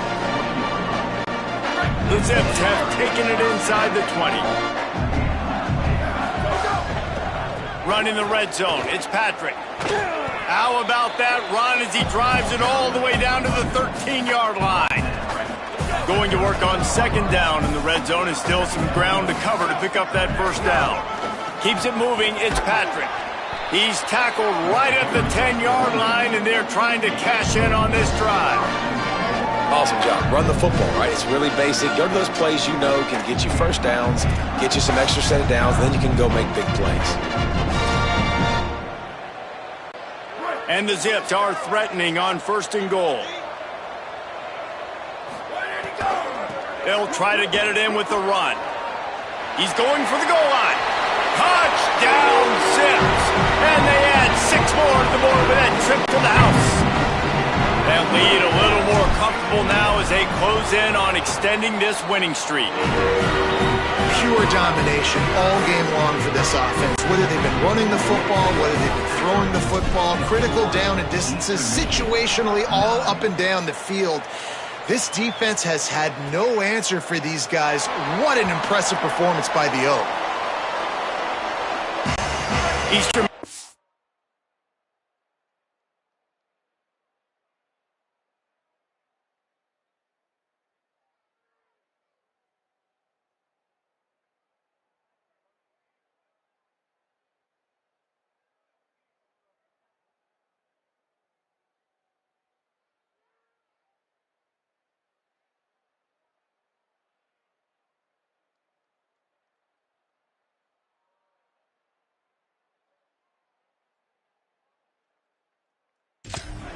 Speaker 1: The Zips have taken it inside the 20. Running the red zone. It's Patrick. How about that run as he drives it all the way down to the 13-yard line? Going to work on 2nd down in the red zone, and still some ground to cover to pick up that 1st down. Keeps it moving. It's Patrick. He's tackled right at the 10-yard line, and they're trying to cash in on this drive.
Speaker 3: Awesome job. Run the football, right? It's really basic. Go to those plays you know can get you 1st downs, get you some extra set of downs, then you can go make big plays.
Speaker 1: And the Zips are threatening on 1st and goal. They'll try to get it in with the run. He's going for the goal line. Touchdown, Zips. And they add 6 more to the board with that trip to the house. That lead a little more comfortable now as they close in on extending this winning streak.
Speaker 4: Pure domination all game long for this offense. Whether they've been running the football, whether they've been throwing the football, critical down and distances, situationally all up and down the field. This defense has had no answer for these guys. What an impressive performance by the Oak.
Speaker 1: Eastern.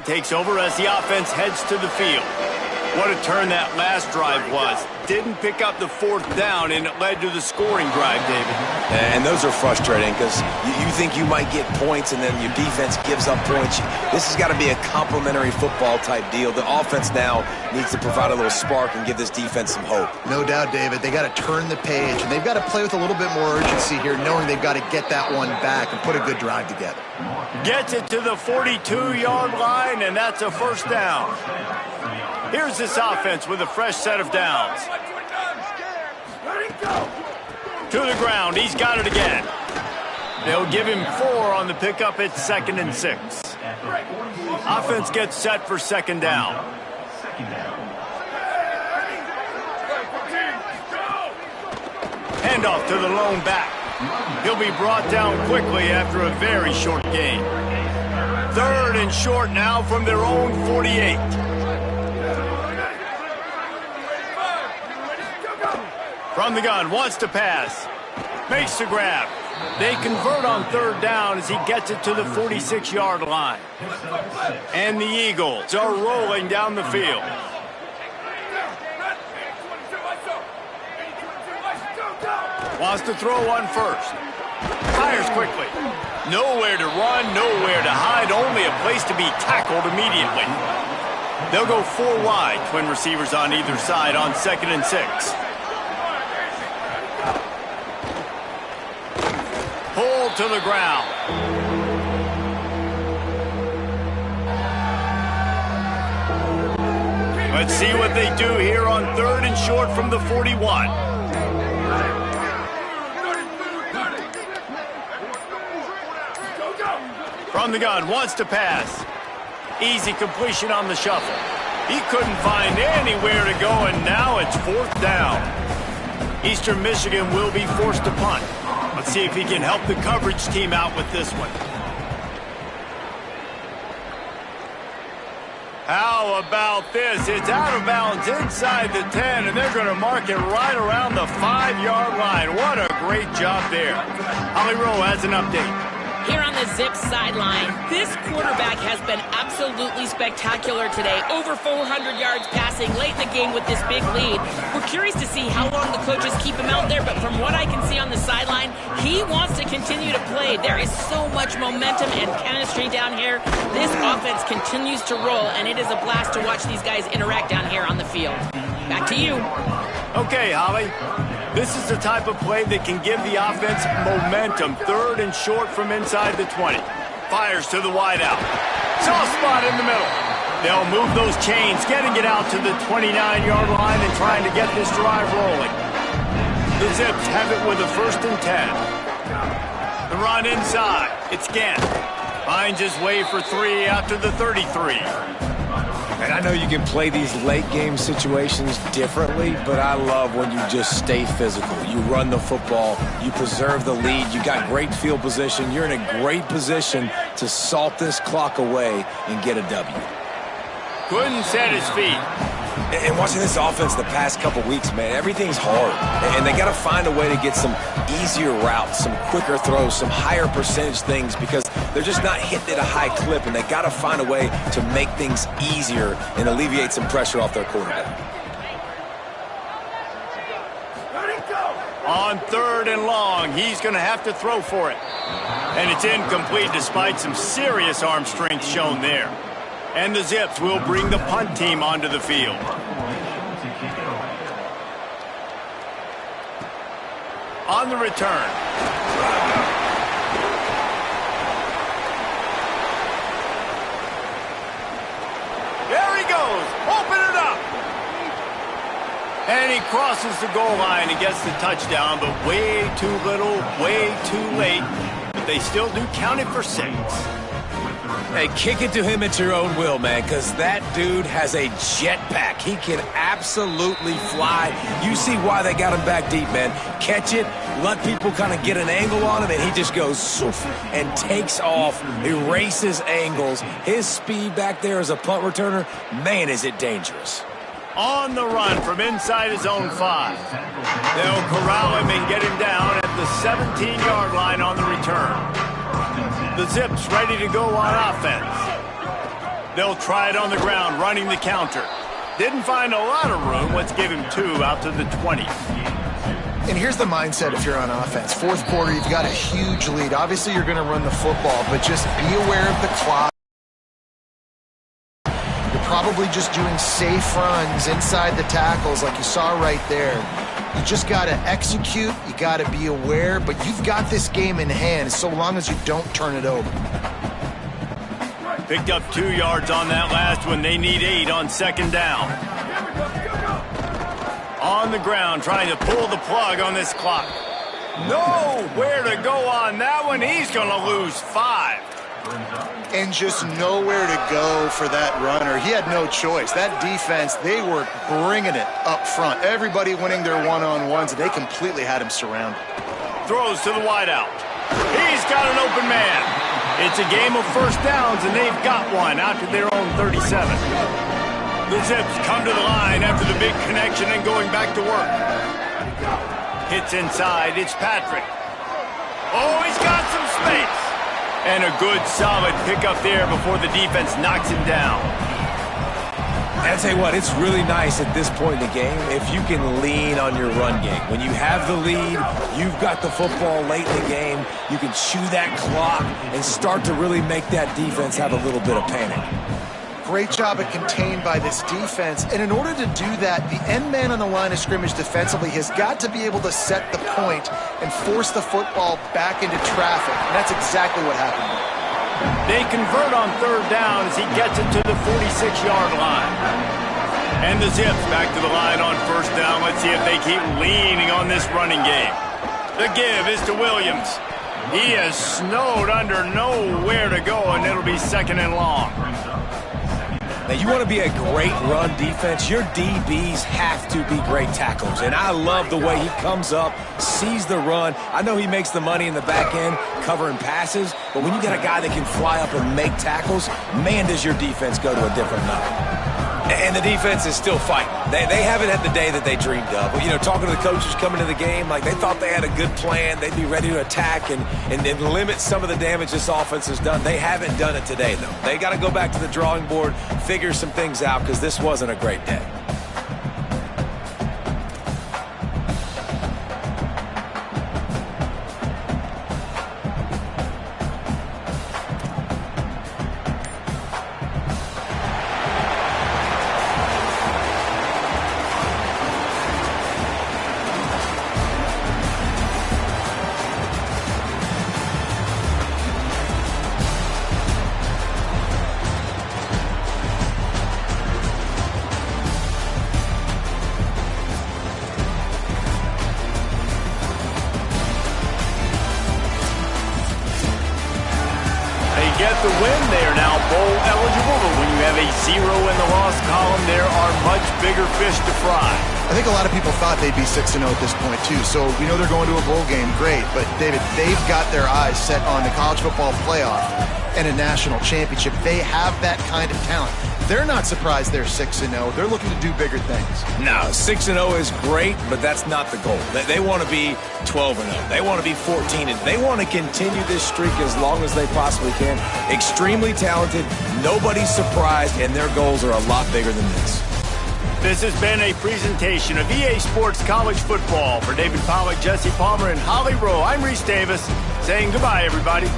Speaker 1: Takes over as the offense heads to the field. What a turn that last drive was. Didn't pick up the 4th down, and it led to the scoring drive, David.
Speaker 3: And those are frustrating because you think you might get points and then your defense gives up points. This has got to be a complementary football type deal. The offense now needs to provide a little spark and give this defense some hope.
Speaker 4: No doubt, David. They got to turn the page, and they've got to play with a little bit more urgency here, knowing they've got to get that one back and put a good drive together.
Speaker 1: Gets it to the 42-yard line, and that's a 1st down. Here's this offense with a fresh set of downs. To the ground. He's got it again. They'll give him 4 on the pickup at 2nd and 6. Offense gets set for 2nd down. Handoff to the lone back. He'll be brought down quickly after a very short gain. 3rd and short now from their own 48. From the gun, wants to pass. Makes the grab. They convert on 3rd down as he gets it to the 46-yard line. And the Eagles are rolling down the field. Wants to throw one first. Fires quickly. Nowhere to run, nowhere to hide, only a place to be tackled immediately. They'll go 4 wide, twin receivers on either side on 2nd and 6. Pulled to the ground. Let's see what they do here on 3rd and short from the 41. From the gun, wants to pass. Easy completion on the shuffle. He couldn't find anywhere to go, and now it's 4th down. Eastern Michigan will be forced to punt. Let's see if he can help the coverage team out with this one. How about this? It's out of bounds inside the 10, and they're going to mark it right around the 5-yard line. What a great job there. Holly Rowe has an update.
Speaker 2: Here on the Zips sideline, this quarterback has been absolutely spectacular today. Over 400 yards passing late in the game with this big lead. We're curious to see how long the coaches keep him out there, but from what I can see on the sideline, he wants to continue to play. There is so much momentum and chemistry down here. This offense continues to roll, and it is a blast to watch these guys interact down here on the field. Back to you.
Speaker 1: Okay, Holly. This is the type of play that can give the offense momentum. 3rd and short from inside the 20. Fires to the wideout. Soft spot in the middle. They'll move those chains, getting it out to the 29-yard line and trying to get this drive rolling. The Zips have it with a 1st and 10. The run inside. It's Gant. Finds his way for 3 out to the 33.
Speaker 3: And I know you can play these late game situations differently, but I love when you just stay physical. You run the football, you preserve the lead, you got great field position, you're in a great position to salt this clock away and get a W.
Speaker 1: Couldn't set his feet.
Speaker 3: And watching this offense the past couple weeks, man, everything's hard. And they got to find a way to get some easier routes, some quicker throws, some higher percentage things because they're just not hitting at a high clip, and they got to find a way to make things easier and alleviate some pressure off their quarterback.
Speaker 1: On 3rd and long, he's going to have to throw for it. And it's incomplete despite some serious arm strength shown there. And the Zips will bring the punt team onto the field. On the return. There he goes. Open it up. And he crosses the goal line and gets the touchdown, but way too little, way too late. But they still do count it for 6.
Speaker 3: Hey, kick it to him at your own will, man, because that dude has a jetpack. He can absolutely fly. You see why they got him back deep, man. Catch it, let people kind of get an angle on him, and he just goes soof and takes off, erases angles. His speed back there as a punt returner, man, is it dangerous.
Speaker 1: On the run from inside his own 5. They'll corral him and get him down at the 17-yard line on the return. The Zips ready to go on offense. They'll try it on the ground, running the counter. Didn't find a lot of room. Let's give him 2 out to the 20.
Speaker 4: And here's the mindset if you're on offense. 4th quarter, you've got a huge lead. Obviously, you're going to run the football, but just be aware of the clock. You're probably just doing safe runs inside the tackles like you saw right there. You just got to execute, you got to be aware, but you've got this game in hand so long as you don't turn it over.
Speaker 1: Picked up 2 yards on that last one. They need 8 on 2nd down. On the ground, trying to pull the plug on this clock. Nowhere to go on that one. He's going to lose 5.
Speaker 4: And just nowhere to go for that runner. He had no choice. That defense, they were bringing it up front. Everybody winning their one-on-ones, and they completely had him surrounded.
Speaker 1: Throws to the wideout. He's got an open man. It's a game of first downs, and they've got one out to their own 37. The Zips come to the line after the big connection and going back to work. Hits inside. It's Patrick. Oh, he's got some space. And a good, solid pickup there before the defense knocks him down.
Speaker 3: I tell you what, it's really nice at this point in the game if you can lean on your run game. When you have the lead, you've got the football late in the game, you can chew that clock and start to really make that defense have a little bit of panic.
Speaker 4: Great job of contained by this defense. And in order to do that, the end man on the line of scrimmage defensively has got to be able to set the point and force the football back into traffic. And that's exactly what happened.
Speaker 1: They convert on 3rd down as he gets it to the 46-yard line. And the Zips back to the line on 1st down. Let's see if they keep leaning on this running game. The give is to Williams. He is snowed under, nowhere to go, and it'll be 2nd and long.
Speaker 3: Now, you want to be a great run defense, your DBs have to be great tacklers. And I love the way he comes up, sees the run. I know he makes the money in the back end covering passes, but when you got a guy that can fly up and make tackles, man, does your defense go to a different level. And the defense is still fighting. They haven't had the day that they dreamed of. But, you know, talking to the coaches coming to the game, like they thought they had a good plan. They'd be ready to attack and limit some of the damage this offense has done. They haven't done it today, though. They got to go back to the drawing board, figure some things out, because this wasn't a great day.
Speaker 1: Get the win, they are now bowl eligible, but when you have a 0 in the loss column, there are much bigger fish to fry.
Speaker 4: I think a lot of people thought they'd be 6-0 at this point, too. So we know they're going to a bowl game. Great. But, David, they've got their eyes set on the college football playoff and a national championship. They have that kind of talent. They're not surprised they're 6-0. They're looking to do bigger things.
Speaker 3: No, 6-0 is great, but that's not the goal. They want to be 12-0. They want to be 14-0. They want to continue this streak as long as they possibly can. Extremely talented. Nobody's surprised, and their goals are a lot bigger than this.
Speaker 1: This has been a presentation of EA Sports College Football. For David Pollack, Jesse Palmer, and Holly Rowe, I'm Reese Davis saying goodbye, everybody.